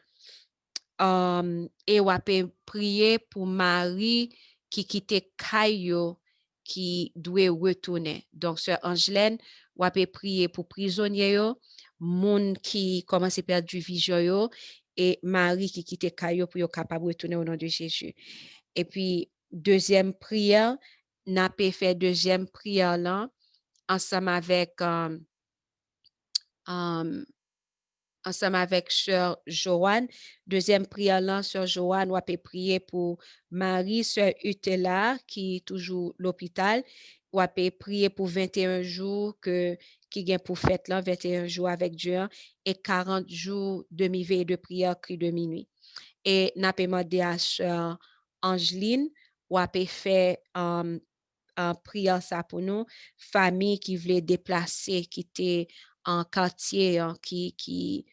et ou avez prié pour Marie qui quitte Kayo qui doit retourner. Donc, sœur Angelaine, ou avez prié pour prisonniers yo, moun qui commence perdu vision yo, et Marie qui quitte Kayo pour être capable de retourner au nom de Jésus. Et puis, deuxième prière, n'a pas fait deuxième prière là, ensemble avec sœur Joanne. Deuxième prière là, sœur Joanne, on peut prier pour Marie, sœur Utela, qui est toujours à l'hôpital. On peut prier pour 21 jours qui vient pour fête là, 21 jours avec Dieu, et 40 jours demi-veille de prière, cri de minuit. Et n'a pas demandé à sœur Angeline, on peut faire prière ça pour nous, famille qui voulait déplacer, qui était en quartier qui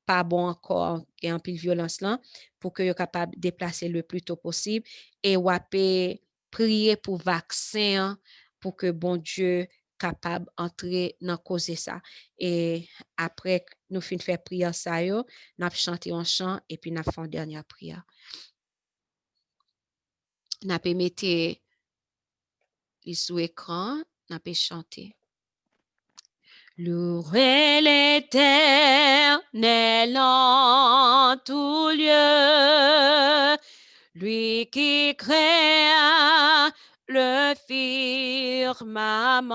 pas bon encore et en pile violence là, pour que soient capable de déplacer le plus tôt possible, et ou prier pour vaccin pour que bon Dieu capable entrer dans cause ça. Et après nous fin faire prière ça yo, n'a chanter un chant et puis n'a fait une dernière prière. N'a pas mettre sous écran, n'a pas chanter. Louez l'Éternel en tout lieu, lui qui créa le firmament.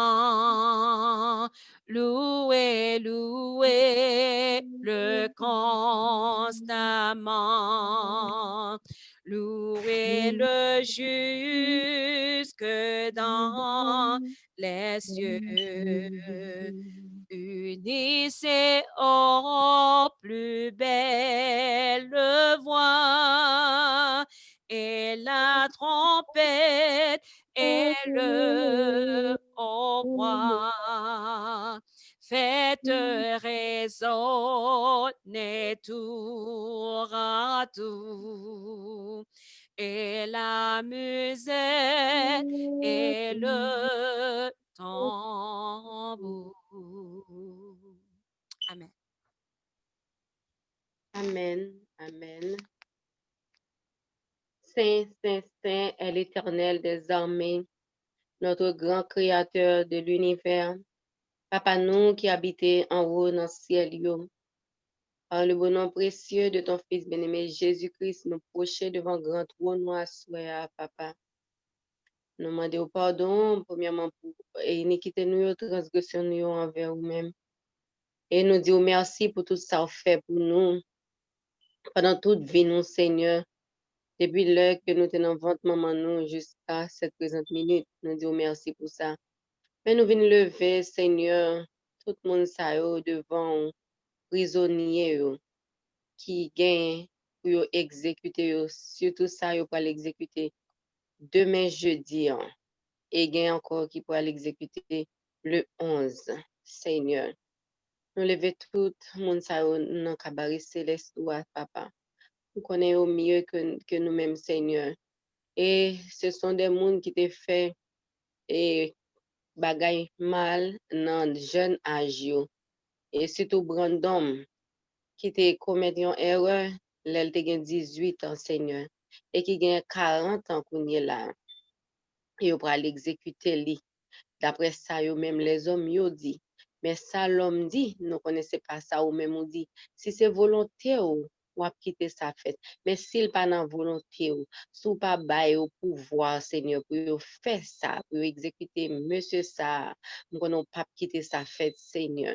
Louez, louez le constamment. Louez le jusque dans les cieux. Unissez aux plus belles voix et la trompette et le hautbois. Faites résonner tour à tour et la musette et le tambour. Amen.
Amen. Amen. Saint, Saint, Saint est l'Éternel des armées, notre grand Créateur de l'univers. Papa nous qui habitez en haut dans le ciel, par le bon nom précieux de ton Fils bien-aimé Jésus-Christ, nous prochons devant le grand trône, nous assoyons, Papa. Nous demandons pardon, premièrement, pour iniquité nous, transgression nous envers nous-mêmes. Et nous disons merci pour tout ça fait pour nous, pendant toute vie, nous, Seigneur. Depuis l'heure que nous tenons ventre maman nous jusqu'à cette présente minute, nous disons merci pour ça. Mais nous venons lever, Seigneur, tout le monde ça devant prisonnier qui gagne pour exécuter, surtout ça pour l'exécuter demain jeudi, et gagne encore qui pourra l'exécuter le 11, Seigneur. Nous levons tout le monde ça dans le cabaret céleste, Papa. Nous connaissons mieux que nous-mêmes, Seigneur. Et ce sont des gens qui t'ont fait et bagay mal dans jeune âge. Et surtout Brandon, qui te commet une erreur, l'elle te 18 ans, Seigneur. Et qui gagne 40 ans qu'on est là. Et pour l'exécuter, d'après ça, même les hommes, yo dit. Mais ça, l'homme dit, nous ne connaissons pas ça, ou même on dit, si c'est volonté, ou quitter sa fête. Mais s'il pas dans volonté, ou sous pas bail au pouvoir, Seigneur, pour faire ça, pour exécuter monsieur ça, nous ne pas quitter sa fête, Seigneur.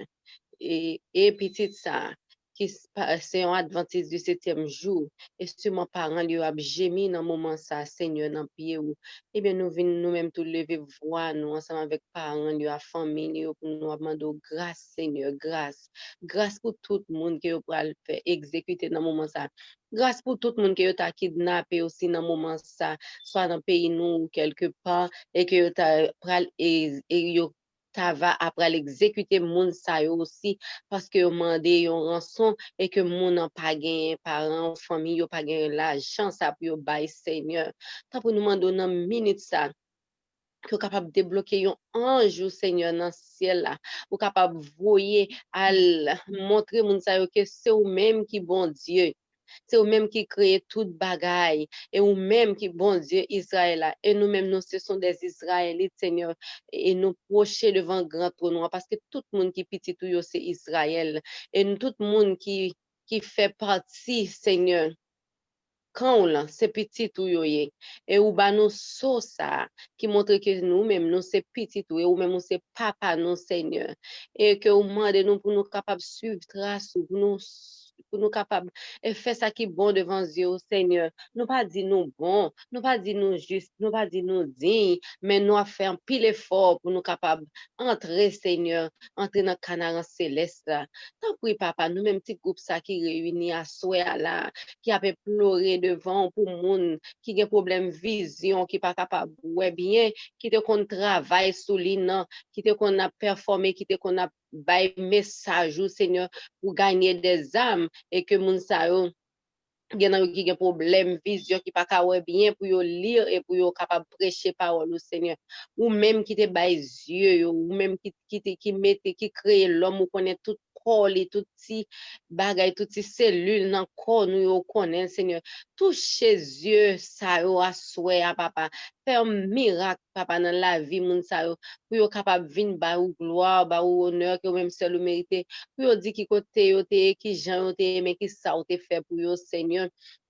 Et petit ça, qui c'est un adventiste du 7e jour, et sûrement parents lui a gémi dans le moment ça, Seigneur, dans le pied où, eh bien, nous venons nous-mêmes tout lever voix, nous, ensemble avec parents, lui, à famille, pour nous demander grâce, Seigneur, grâce. Grâce pour tout le monde qui va le faire exécuter dans le moment ça. Grâce pour tout le monde qui a kidnappé aussi dans le moment ça, soit dans le pays nous ou quelque part, et que tu as ta va après l'exécuter moun sa yo aussi parce que yo mande yon rançon et que moun an pa gen parents, famille yo pa gen l'argent ça pour yo bay Seigneur. Tant pour nous demander dans minute ça que capable de débloquer yon ange ou Seigneur dans ciel là ou capable voyer al montrer moun sa yo que c'est ou même qui bon Dieu. C'est vous-même qui créez toute bagaille. Et vous-même qui, bon Dieu, Israël. Là. Et nous-mêmes, nous, ce sont des Israélites, Seigneur. Et nous procher devant le grand trône. Parce que tout le monde qui est petit, c'est Israël. Et nous, tout le monde qui fait partie, Seigneur. Quand là, c'est petit tout yo ye. Et ou ba nous so ça, qui montre que nous-mêmes, nous c'est petit tout, et ou même nous c'est papa, nous Seigneur. Et que ou mande nous pour nous capables de suivre trace, pour nous capables de faire ça qui est bon devant Dieu, Seigneur. Nous pas dire nous bon, nous pas dire nous juste, nous pas dire nous digne, mais nous a fait un pile effort pour nous capables entrer, Seigneur, entrer dans le canard céleste là. Tant pis, papa, nous-mêmes petit groupe ça qui réunit à soi là, qui a pleuré devant pour moun qui a problème vision qui pas capable ouais bien qui te qu'on travaille sous l'in qui te qu'on a performé qui te qu'on a bay message au Seigneur pour gagner des âmes et que moun sa yo gen nan yo qui gen problème vision qui pas ka ouais bien pour yo lire et pour yo capable prêcher parole au Seigneur ou même qui te bay yeux yo ou même qui mette qui crée l'homme ou connaît tout corps li tout petit bagay tout petit cellule dans corps nous yo connaît Seigneur touche yeux ça yo à souhait à papa faire un miracle papa dans la vie moun sa yo pour yo capable vinn ba ou gloire ba ou honneur que même seul mérité pour yo di qui côté yo te qui jan yo te mais qui ça ou te fait pour yo Seigneur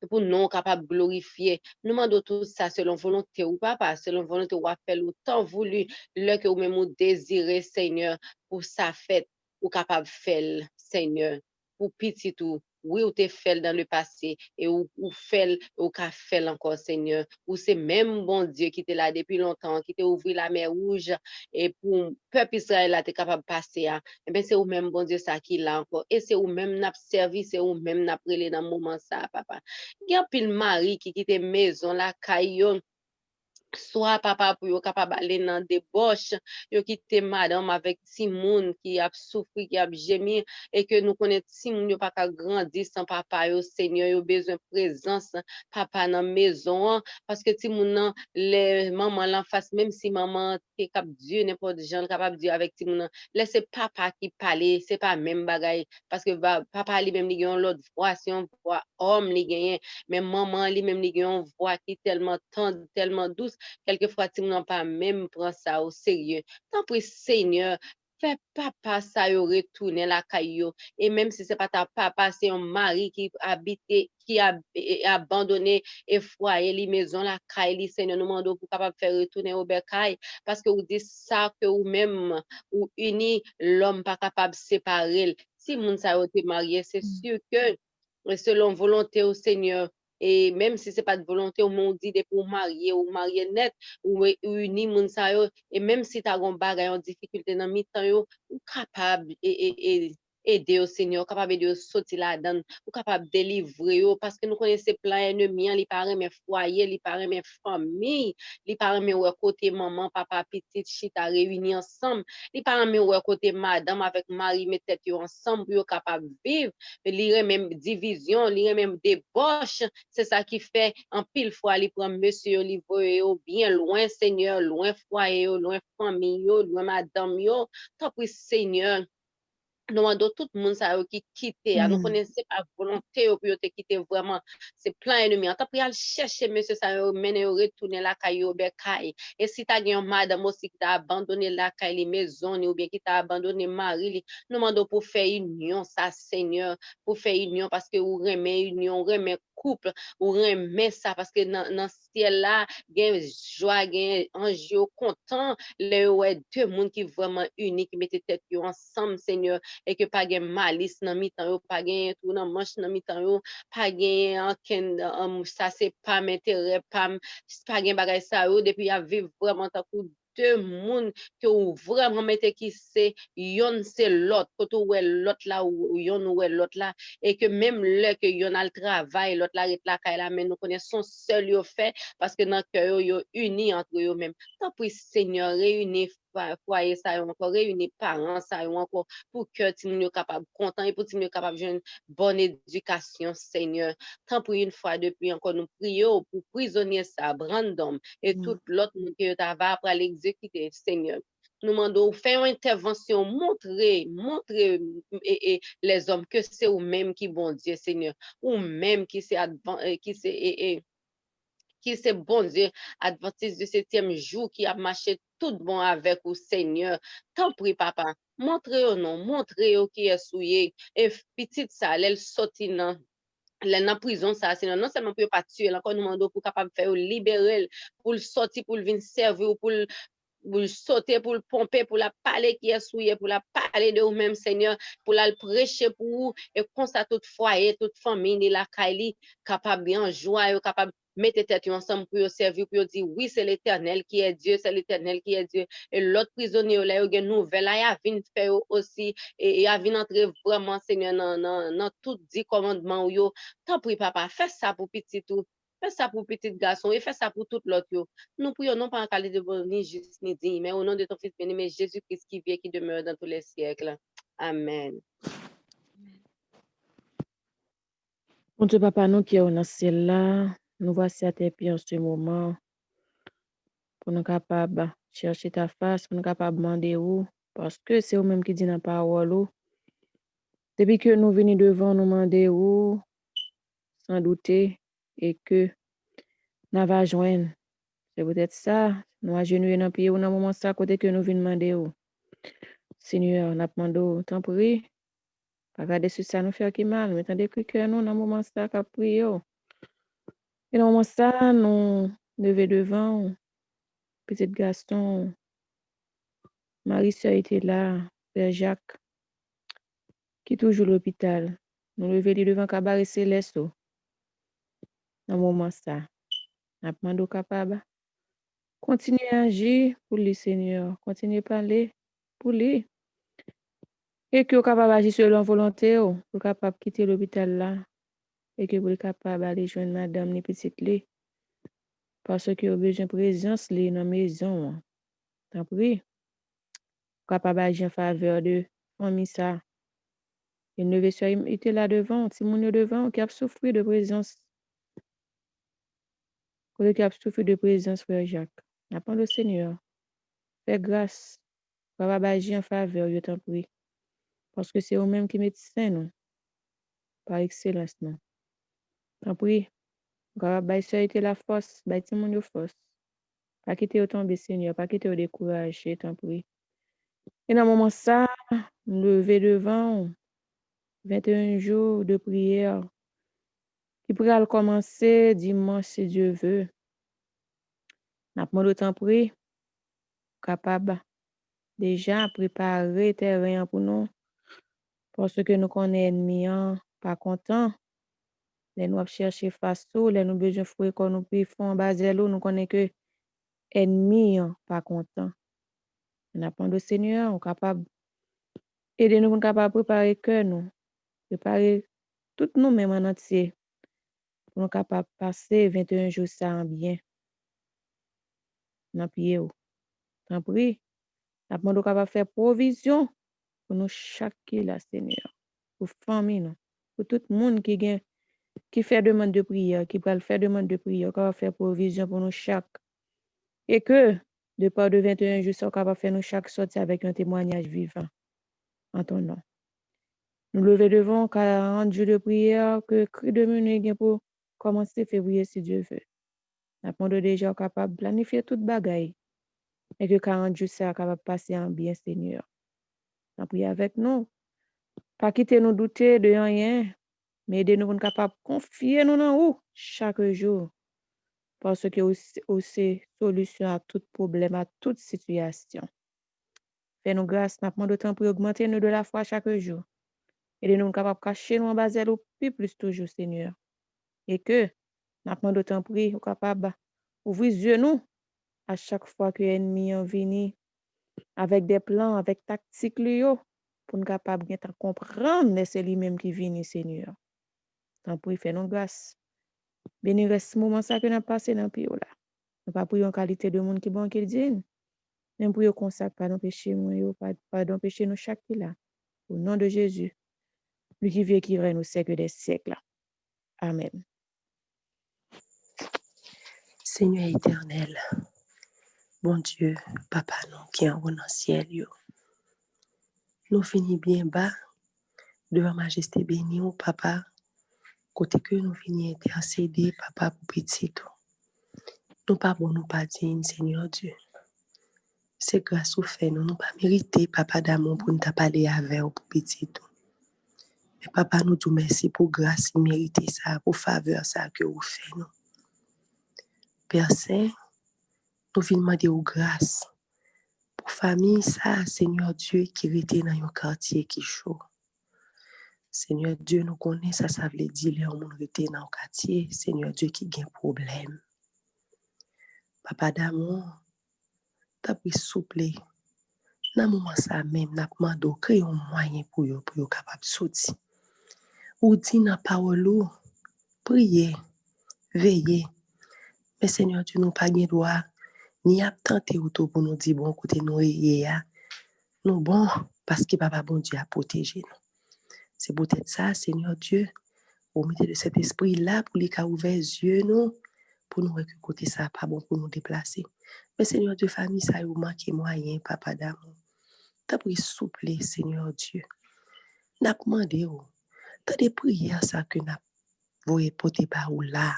pour nous capables de glorifier. Nous demandons tout ça selon volonté ou papa, selon volonté ou faire le temps voulu, le que vous même vous désirez, Seigneur, pour sa fête, ou capable de faire, Seigneur, pour petit tout. Oui, ou te fait dans le passé, et ou fait, ou qu'a fait encore, Seigneur. Ou c'est même bon Dieu qui était là depuis longtemps, qui t'a ouvert la mer rouge, et pour peuple Israël là, t'es capable de passer, hein. Eh bien, c'est ou même bon Dieu ça qui l'a encore. Et c'est ou même n'a servi, c'est ou même n'a prélé dans le moment ça, papa. Il y a pile mari qui quitte maison la caillon soit papa pour yo capable aller dans débauche yo quitte madame avec Simone qui a souffri qui a gémi et que nous connaissons Simone yo pas ka grandir sans papa yo Seigneur yo besoin présence papa dans maison parce que Simone les maman l'en face même si maman est cap Dieu n'importe gens capable Dieu avec Simone laisse papa qui parler c'est pas même bagaille parce que papa lui même il gagne l'autre voix si on voit homme li gagne mais maman lui même il gagne une voix qui tellement tendre tellement douce quelquefois, si on pas même prend ça au sérieux. Tant pis, Seigneur, fais papa ça yo retourner la caillou. Et même si c'est pas ta papa, c'est un mari qui habite, qui a abandonné et foyer, les maisons, la caille, Seigneur, nous demandons pour capable faire retourner au bercail. Parce que vous dites ça que vous même, ou uni, l'homme pas capable de séparer. Si moun sa yo te marié, c'est sûr que, selon volonté au Seigneur, et même si c'est pas de volonté, on m'a dit pour marier ou marier net ou uni moun sa yo et même si tu as un bagay en difficulté dans mi-temps yo ou capable et aider au Seigneur capable aider sortir là-dedans ou capable délivrer yo parce que nous connaissons plein ennemis li parent mes foyer li parent mes famille li parent mes côté maman papa petite chita réunis ensemble li parent mes côté madame avec mari mes tête yo ensemble pour yo capable vivre li même division li même débauche c'est ça qui fait en pile fois li prend monsieur li voye bien loin Seigneur loin foyer loin famille loin madame yo tant pis Seigneur nous demandons tout le monde ça qui quitte nous connaissons pas volonté pour te quitter vraiment c'est plein ennemi en tant pis chercher monsieur ça mener retourner la caille au bercail et si tu as une madame aussi qui t'a abandonné la caille les maisons ou bien qui t'a abandonné mari nous demandons pour faire union ça Seigneur pour faire union parce que ou remet union remet couple ou remet ça parce que dans ciel là gain joie gain ange content les ouais deux monde qui vraiment unis qui mettent tête ensemble Seigneur et que pas gen malice dans mi-temps yo pas gen tout dans manche dans mi-temps yo pas gen ça c'est pas m'intérêt pas gen bagay ça yo depuis a vivre vraiment tant que deux monde que ou vraiment mette qui c'est yon c'est l'autre côté ou l'autre là ou yon ou l'autre là et que même le que yon a le travail l'autre là ret la kay la mais nous connaissons seul yo fait parce que dans cœur yo uni entre eux même tant pis Seigneur réunir foyer ça yo encore, réunir parents ça yo encore, pour que ti moun yo capable content et pour ti moun yo capable joindre bonne éducation, Seigneur. Tant pour une fois depuis encore, nous prions pour prisonnier ça, Brandon, et tout l'autre monde que tu vas après l'exécuter, Seigneur. Nous demandons, faire une intervention, montrer les hommes que c'est eux-mêmes qui bon Dieu, Seigneur, ou même qui c'est bon Dieu, adventiste du 7e jour, qui a marché tout bon avec vous, Seigneur. Tant pis, papa, montrez-vous non, montrez-vous qui est souillé, et petite ça, elle sorti dans la prison, ça, c'est non seulement pour pas tuer, encore nous demandons pour capable faire libérer, pour le sortir, pour le venir servir, pour le sauter, pour le pomper, pour la parler qui est souillé, pour la parler de vous-même, Seigneur, pour la prêcher pour vous, et comme ça, toute foyer, toute famille, la Kaili, capable bien joie, capable mettre tête ensemble pour servir, pour dire oui, c'est l'Éternel qui est Dieu, c'est l'Éternel qui est Dieu. Et l'autre prisonnier, là, il y a une nouvelle, là, il a venu faire aussi, et il a venu entrer vraiment, Seigneur, dans tout dit commandement, yo. Tant pis, papa, fais ça pour petit tout. Fais ça pour petit garçon et fais ça pour tout l'autre. Yo. Nous prions non pas en qualité de bon, ni juste ni digne, mais au nom de ton Fils bien-aimé, Jésus-Christ qui vit et qui demeure dans tous les siècles. Amen.
Mon Dieu, papa, nous qui sommes dans ce ciel là, nous voici à tes pieds en ce moment, pour nous capables de chercher ta face, pour nous capables de demander où, parce que c'est vous-même qui dit dans la parole. Où. Depuis que nous venons devant nous demander où, sans douter, et que nous allons joindre. C'est peut-être ça, nous agenouillons dans le pied, dans le moment ça, côté que nous venons demander où. Seigneur, nous demandons, t'en prie, pas regarder sur ça, nous faire qui mal, mais t'en décrit que nous, dans le moment ça, qu'à prier. Et dans le moment ça, nous lever devant, petit Gaston, Marie-Soeur était là, Père Jacques, qui est toujours à l'hôpital. Nous lever devant Cabaret Céleste, dans le moment ça. Nous demandons capable. Continuez à agir pour lui, Seigneur. Continuez à parler pour lui. Et que vous capable d'agir selon volonté, vous capable de quitter l'hôpital là. Et que vous êtes capable d'aller joindre madame les petites lits. Parce que vous avez besoin de présence dans la maison. Tant pis. Vous capable d'agir en faveur de famille ça. Et le vaisseau était là devant, si mon devant, qui a souffert de présence. Qui a souffert de présence, frère Jacques. Appelle le Seigneur. Fais grâce. Capable d'agir en faveur, je t'en prie. Parce que c'est vous-même qui médecin, non? Par excellence, non? T'en prie. Capable d'agir la force, bâtir mon force. Pas quitter au tomber, Seigneur. Pas quitter au décourager, t'en prie. Et dans le moment ça, lever devant 21 jours de prière qui pourra commencer dimanche si Dieu veut. N'a pas d'autant pris, capable déjà préparer terrain pour nous, parce que nous connaissons l'ennemi, pas content. Les nous chercher face tout, les nous besoin fouiller qu'on nous puis font baser l'eau, nous connaissons que ennemi pas content. N'a pas de Seigneur, on capable aider nous capable préparer cœur nous, préparer tout nous même en entier. Pour nous capable passer 21 jours ça en bien. Dans pied ou. Tant pis. N'a pas capable faire provision pour nous chaque là Seigneur. Pour famille nous. Pour tout le monde qui fait demande de prière, qui peut faire demande de prière, qui va faire provision pour nous chaque. Et que de part de 21 jours ça capable faire nous chaque sortir avec un témoignage vivant en ton nom. Nous lever devant 40 jours de prière que cri de minuit pour commencer février si Dieu veut. N'a pas déjà capable de planifier toute bagaille. Et que 40 jours ça capable passer en bien Seigneur. N'a prier avec nous. Pas quitter nous douter de rien, mais aidez-nous pour capable confier nous dans vous chaque jour. Parce que c'est solution à tout problème, à toute situation. Fais-nous grâce, n'a pas de temps pour augmenter nous de la foi chaque jour. Aidez-nous capable cacher nous en bas de plus toujours, Seigneur. Et que, n'a pas de temps pour capable ouvrir les yeux nous à chaque fois que l'ennemi en vient avec des plans, avec tactiques pour nous capable de comprendre que c'est lui-même qui vient, Seigneur. Tant pis, fais-nous grâce. Béni reste ce moment ça que nous avons passé dans le pays là. Nous pas prions en qualité de monde qui bon qui dit. Même pour qu'on sache pardon péché, pardon péché nous chaque qui là. Au nom de Jésus, lui qui vit et qui règne au siècle des siècles. Amen.
Seigneur éternel, bon Dieu, Papa nous qui est en haut dans le ciel, nous finissons bien bas devant Majesté bénie, Papa, côté que nous finissons intercéder, Papa, pour petit tout. Nous pas bon, nous pas dignes, Seigneur Dieu. C'est grâce au fait, nous pas mérité, Papa d'amour, pour nous parler avec vous pour petit tout. Mais Papa, nous te merci pour grâce, mérité ça, pour faveur ça que vous faites nous. Père Saint, nous venons demander aux grâce pour famille ça, Seigneur Dieu, qui était dans un quartier qui chaud. Seigneur Dieu, nous connaissons ça veut dire les gens qui étaient dans un quartier, Seigneur Dieu, qui a un problème. Papa d'amour, t'as pris souple. Dans le moment ça même, n'a demandé créer un moyen pour eux capable de sortir. Ou dit dans la parole, prier, veiller. Mais Seigneur Dieu, nous pas de droit, ni à tenter autour pour nous dire, bon, côté nous, nous bon, parce que Papa bon Dieu a protégé nous. C'est peut-être ça, Seigneur Dieu, au milieu de cet esprit-là, pour les cas ouvert les yeux, nous, pour nous voir que côté ça, pas bon pour nous déplacer. Mais Seigneur Dieu, famille, ça a manqué moyen, Papa d'amour. T'as pris souple, Seigneur Dieu. N'a demandé, t'as des prières, ça, que n'a voyé porter par ou là,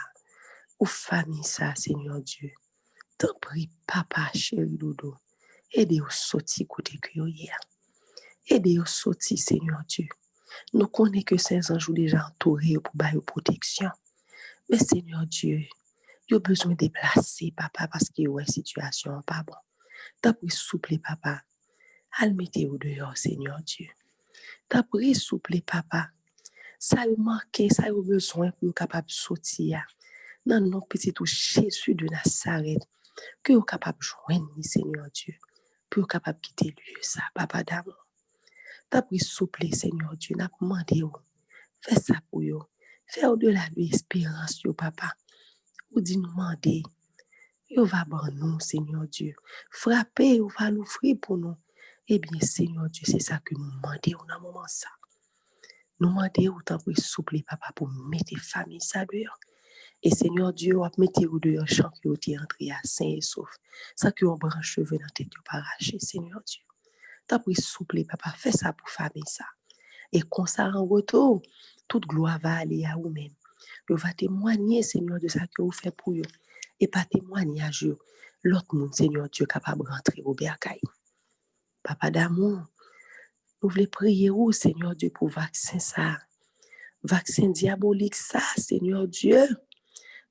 ou famille, ça, Seigneur Dieu. T'as pris, Papa, chéri, dodo. Aidez au sorti côté que hier. Aidez au sorti, Seigneur Dieu. Nous connaissons que ces anges déjà entourés pour bailler protection. Mais Seigneur Dieu, il a besoin de déplacer, Papa, parce qu'il y a une situation pas bon. T'as pris souple, Papa. Al mettez-vous dehors, Seigneur Dieu. T'as pris souple, Papa. Ça a manqué, ça a besoin pour être capable de sortir. Non, non, petit tout Jésus de Nazareth, que vous capable de joindre, Seigneur Dieu, pour être capable de quitter le lieu, ça, Papa d'amour. T'as pris souple, Seigneur Dieu, n'a pas demandé, fais ça pour vous. Fais au-delà de l'espérance, Papa. Ou dit nous demander, vous va bon nous, Seigneur Dieu. Frappez, vous va l'offrir pour nous. Eh bien, Seigneur Dieu, c'est ça que nous demandons dans un moment ça. Nous demandons autant pour souple, Papa, pour mettre famille ça dehors. Et Seigneur Dieu, vous mettez vous dehors, champ que vous êtes entré à saint et sauf. Ça que vous branche cheveux dans la tête, vous pas arraché, Seigneur Dieu. T'as pris souple, Papa, fais ça pour famille ça. Et comme ça, en retour, toute gloire va aller à vous-même. Vous va témoigner, Seigneur, de ça que vous faites pour vous. Et pas témoigner à Dieu. L'autre monde, Seigneur Dieu, capable de rentrer au bercail. Papa d'amour, nous voulons prier, Seigneur Dieu, pour vaccin ça. Vaccin diabolique ça, Seigneur Dieu.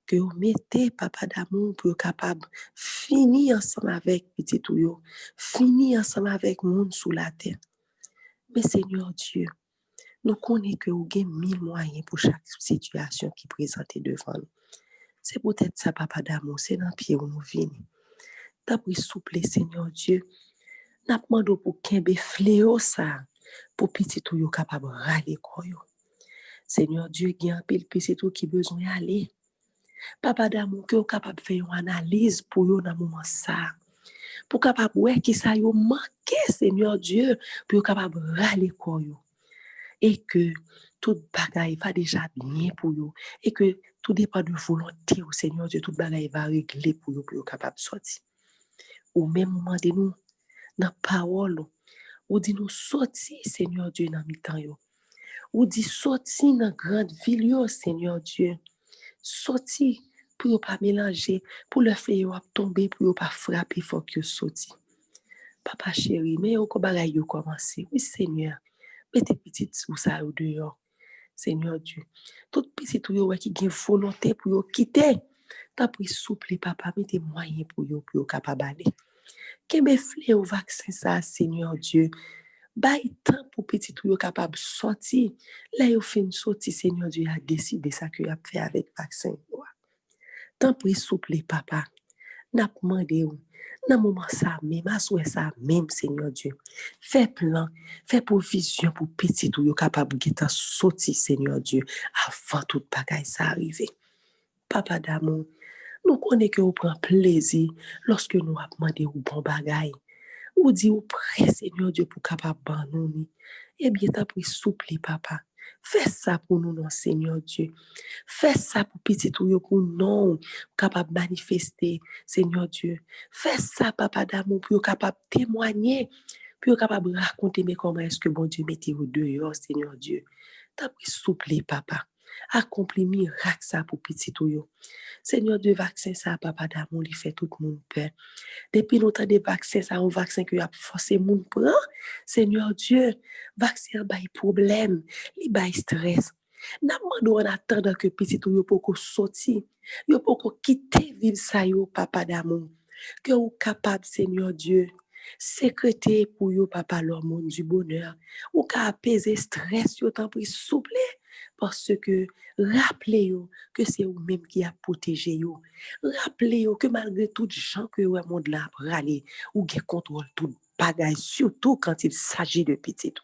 Que vous mettez, Papa d'amour, pour être capable de finir ensemble avec petit tout, finir ensemble avec le monde sous la terre. Mais Seigneur Dieu, nous connaissons que vous avez 1000 moyens pour chaque situation qui est présentée devant nous. C'est peut-être ça, Papa d'amour, c'est dans le pied où nous venons. T'as pris souple, Seigneur Dieu. N'a pas demandé pour qu'il y ait fléau ça, pour petit tout yo capable de râler quoi yo. Seigneur Dieu, il y a un petit tout qui besoin d'aller. Papa d'amour, que vous capable de faire une analyse pour yo dans le moment ça. Pour capable de voir qui ça yo manqué, Seigneur Dieu, pour capable de râler quoi yo. Et que tout bagaille va déjà bien pour vous. Et que tout dépend de volonté au Seigneur Dieu, tout bagaille va régler pour vous capable de sortir. Au même moment de nous, dans la parole, ou dit nous sortir, Seigneur Dieu, dans le temps. Ou dit sortir dans la grande ville, Seigneur Dieu. Sortir pour ne pas mélanger, pour le faire tomber, pour ne pas frapper, il faut que sorti. Papa chéri, mais au bagaille commencer. Oui, Seigneur. Mettez petit ou ça au dehors. Seigneur Dieu. Tout petit ou qui a volonté pour quitter. T'as pris souple, Papa, mettez moyen pour capable d'aller. Qu'est-ce que au vaccin ça, Seigneur Dieu? Bail temps pour petit ou capable de sortir. Là, il fin sortir, Seigneur Dieu a décidé ça que a fait avec vaccin. T'as pris souple, Papa. N'a pas demandé ou. Dans moment ça même, à souhait ça même, Seigneur Dieu. Fais plan, fais provision pour petit ou capable de sortir, Seigneur Dieu, avant tout bagaille ça arriver. Papa d'amour, nous connaissons que vous prenez plaisir lorsque nous avons demandé au bon bagaille. Ou dit ou prêt, Seigneur Dieu, pour capable nous. Eh bien, t'as pris souple, papa. Fais ça pour nous, non, Seigneur Dieu. Fais ça pour petit ou yo pour nous, capable manifester, Seigneur Dieu. Fais ça, papa d'amour, pour capable témoigner, pour capable raconter, mais comment est-ce que bon Dieu mettez au dehors, Seigneur Dieu. T'as pris souple, papa. Accompli miracle ça pour petit ou yo. Seigneur Dieu, vaccin ça, papa d'amour, il fait tout le monde peur. Depuis longtemps, des vaccins, ça, un vaccin qui a forcé moun prend. Seigneur Dieu, vaccin bail problème, li bail stress. N'a demandé en attendant que petit ou yo poko sorti, yo poko quitter ville ça yo, papa d'amour. Que ou capable, Seigneur Dieu, sécréter pour yo, papa, l'hormone du bonheur. Ou ka apaiser stress yo, tant pris souple. Parce que, rappelez-vous que c'est vous-même qui a protégé yo. Rappelez-vous que malgré tout gens que le monde là râler, ou qui contrôle tout bagage, surtout quand il s'agit de petit.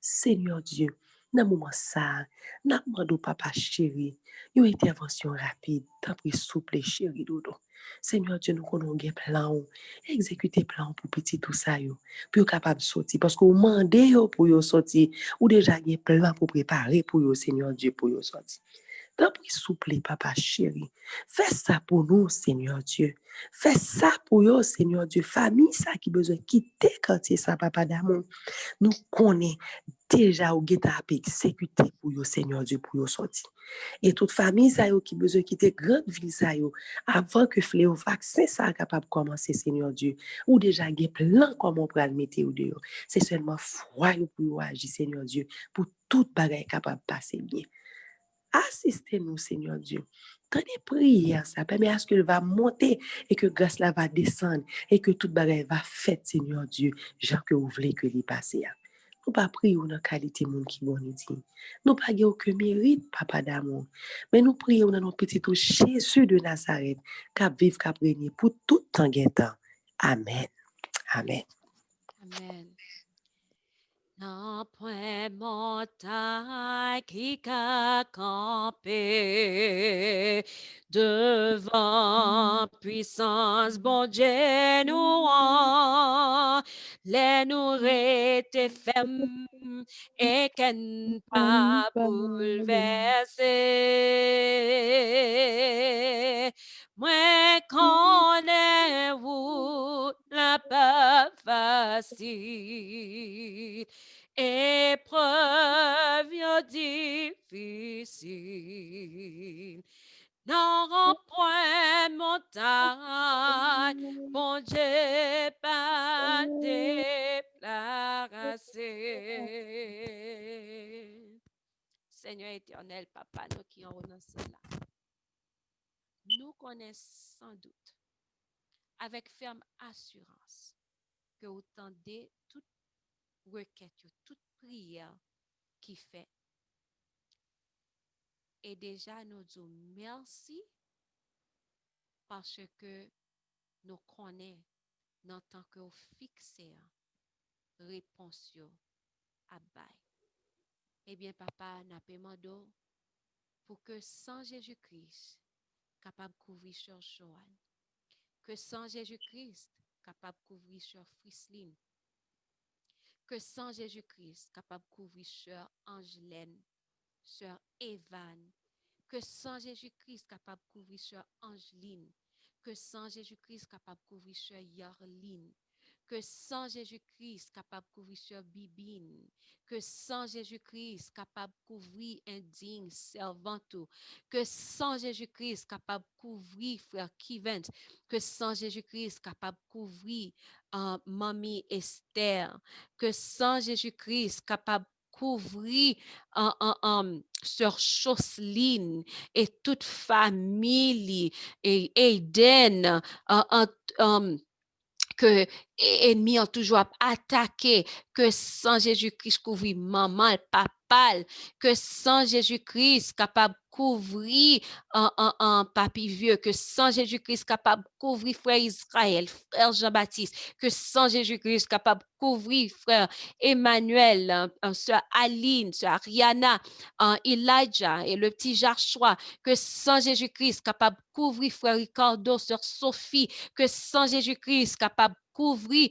Seigneur Dieu, dans le moment ça, n'a demandé papa chéri, une intervention rapide, tant pis souple chéri dodo. Seigneur Dieu, nous connaissons un plan, exécuter plan pour petit tout ça yo, pour capable sortir parce que vous mandez pour yo sortir ou déjà un plan pour préparer pour yo Seigneur Dieu pour yo sortir. Tant pis souple papa chéri. Fais ça pour nous Seigneur Dieu. Fais ça pour yo Seigneur Dieu, famille ça qui besoin quitter quartier ça papa d'amour. Nous connaissons déjà ou geta ap exécuté pour yo Seigneur Dieu pour yo sorti. Et toute famille ça yo qui besoin quitter grande ville ça yo avant que fléau vaccin ça capable commencer Seigneur Dieu ou déjà gen plan comment pour le mettre au dehors. C'est seulement foi yo pour agir Seigneur Dieu pour toute bagaille capable passer bien. Assistez-nous Seigneur Dieu. Quand des prières ça permet à ce qu'elle va monter et que grâce là va descendre et que toute bagaille va faite Seigneur Dieu, genre que vous voulez que l'y passe. Nous pas prions dans la qualité monde qui bon dit. Nous pas aucun mérite papa d'amour. Mais nous prions dans notre petit Jésus de Nazareth qui vive qui régner pour tout temps temps. Amen. Amen.
Amen. Non point montagne qui a campé devant puissance bon Dieu nous les nous rester fermes et qu'elle pas bouleverser. Moi connais-vous la pas facile. Épreuve difficile. Non, point montagne, mon Dieu pas déplacé. Seigneur éternel, papa, nous qui en renoncé là, nous connaissons sans doute, avec ferme assurance, que vous tendez toute requête, toute prière qui fait. Et déjà, nous disons merci parce que nous connaissons dans tant que vous fixez réponse à bail. Eh bien, papa, n'a pas demandé pour que sans Jésus-Christ, capable de couvrir sur Joanne, que sans Jésus-Christ, capable de couvrir sur Frislin, que sans Jésus-Christ, capable de couvrir sur Angelaine, sur Evan, que sans Jésus-Christ, capable de couvrir sur Angeline, que sans Jésus-Christ, capable de couvrir sur Yarline, que sans Jésus-Christ, capable de couvrir sur Bibine, que sans Jésus-Christ, capable de couvrir indigne, servanto, que sans Jésus-Christ, capable de couvrir frère Kivent, que sans Jésus-Christ, capable de couvrir mamie Esther, que sans Jésus-Christ, capable de couvrir Sœur Chosseline et toute famille et Aiden, que l'ennemi a toujours attaqué, que sans Jésus-Christ couvrir maman, papa, que sans Jésus-Christ capable de couvrir un papi vieux, que sans Jésus-Christ capable de couvrir frère Israël, frère Jean-Baptiste, que sans Jésus-Christ capable de couvrir frère Emmanuel, sœur Aline, sœur Ariana, Elijah et le petit Joshua, que sans Jésus-Christ capable de couvrir frère Ricardo, sœur Sophie, que sans Jésus-Christ capable de couvrir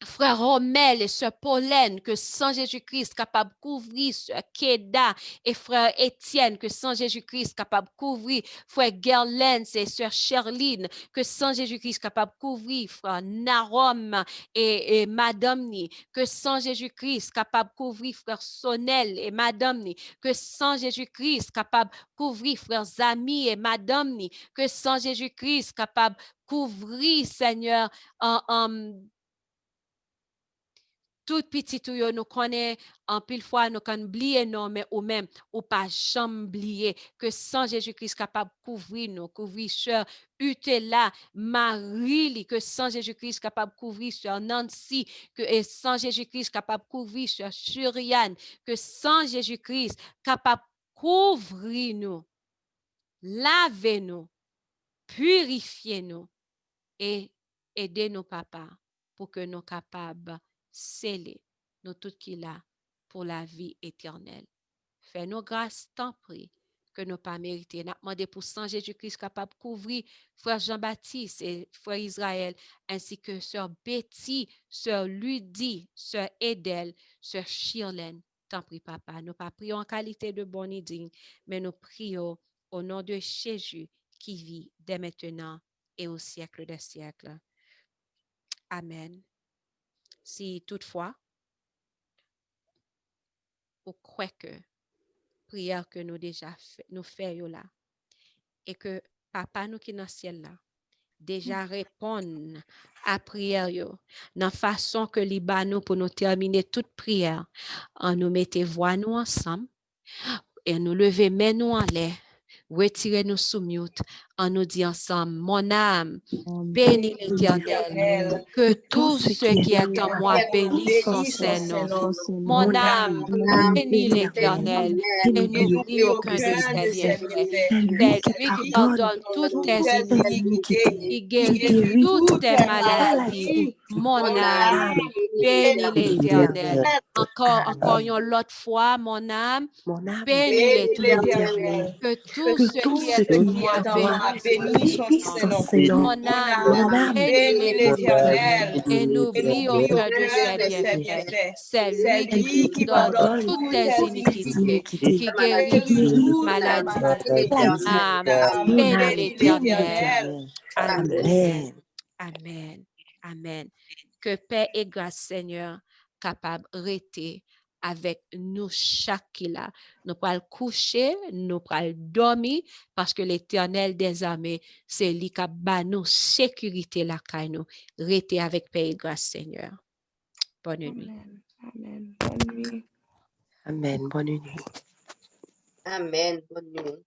Frère Romel et sœur Pauline, que sang Jésus-Christ capable de couvrir sœur Keda et frère Étienne, que sang Jésus-Christ capable de couvrir frère Gerlens et sœur Sherline, que sang Jésus-Christ capable de couvrir frère Narom et madame Ni, que sang Jésus-Christ capable de couvrir frère Sonel et madame Ni, que sang Jésus-Christ capable de couvrir frères amis et madame Ni, que sang Jésus-Christ capable de couvrir Seigneur tout petit tout yo nous connaît en pile fois nous kan oublier non mais ou même ou pas jamais oublier que sans Jésus-Christ capable couvrir sœur Utela Marie que sans Jésus-Christ capable couvrir sœur Nancy que et sans Jésus-Christ capable couvrir sœur Suriane que sans Jésus-Christ capable couvrir nous laver nous purifier nous et aider nos papas pour que nous capables sceller nous tout qu'il a pour la vie éternelle. Fais-nous grâce, tant pis, que nous pas mérité. Nous demandé pour sang Jésus-Christ capable de couvrir frère Jean-Baptiste et frère Israël, ainsi que sœur Betty, sœur Ludie, sœur Edel, sœur Shirlène. Tant pis, papa. Nous pas prions en qualité de bon et digne, mais nous prions au nom de Jésus qui vit dès maintenant et au siècle des siècles. Amen. Si toutefois, vous croyez que prière que nous déjà fait, nous faisons là, et que papa nous qui est dans le ciel là, déjà répond à prière yo, dans façon que nous pour nous terminer toute prière, en nous mettez voix nous ensemble, et nous lever main nous en l'air, retirer nous sous mute, en nous dit ensemble, mon âme, bénis l'Éternel, que tout ce qui est en moi bénisse son Saint-Nom. Mon âme, bénis l'Éternel, et n'oublie aucun de ses bienfaits. C'est lui qui pardonne toutes tes iniquités, qui guérit toutes tes maladies. Mon âme, bénis l'Éternel. Encore une autre fois, mon âme, bénis l'Éternel. Que tout ce qui est en moi bénisse son Saint-Nom. Mon âme, bénis l'Éternel et n'oublie aucun de ses bienfaits. C'est lui qui pardonne toutes tes iniquités, qui guérit toute maladie. Mon âme, bénis l'Éternel. Amen. Amen. Amen. Que paix et grâce, Seigneur, capable de rester avec nous chaque là. Nous pas le coucher, nous pas le dormir parce que l'Éternel des armées, c'est lui qui bat nous sécurité la caille nous. Restez avec paix et grâce, Seigneur. Bonne nuit.
Amen. Bonne nuit.
Amen. Bonne nuit.
Amen. Bonne nuit.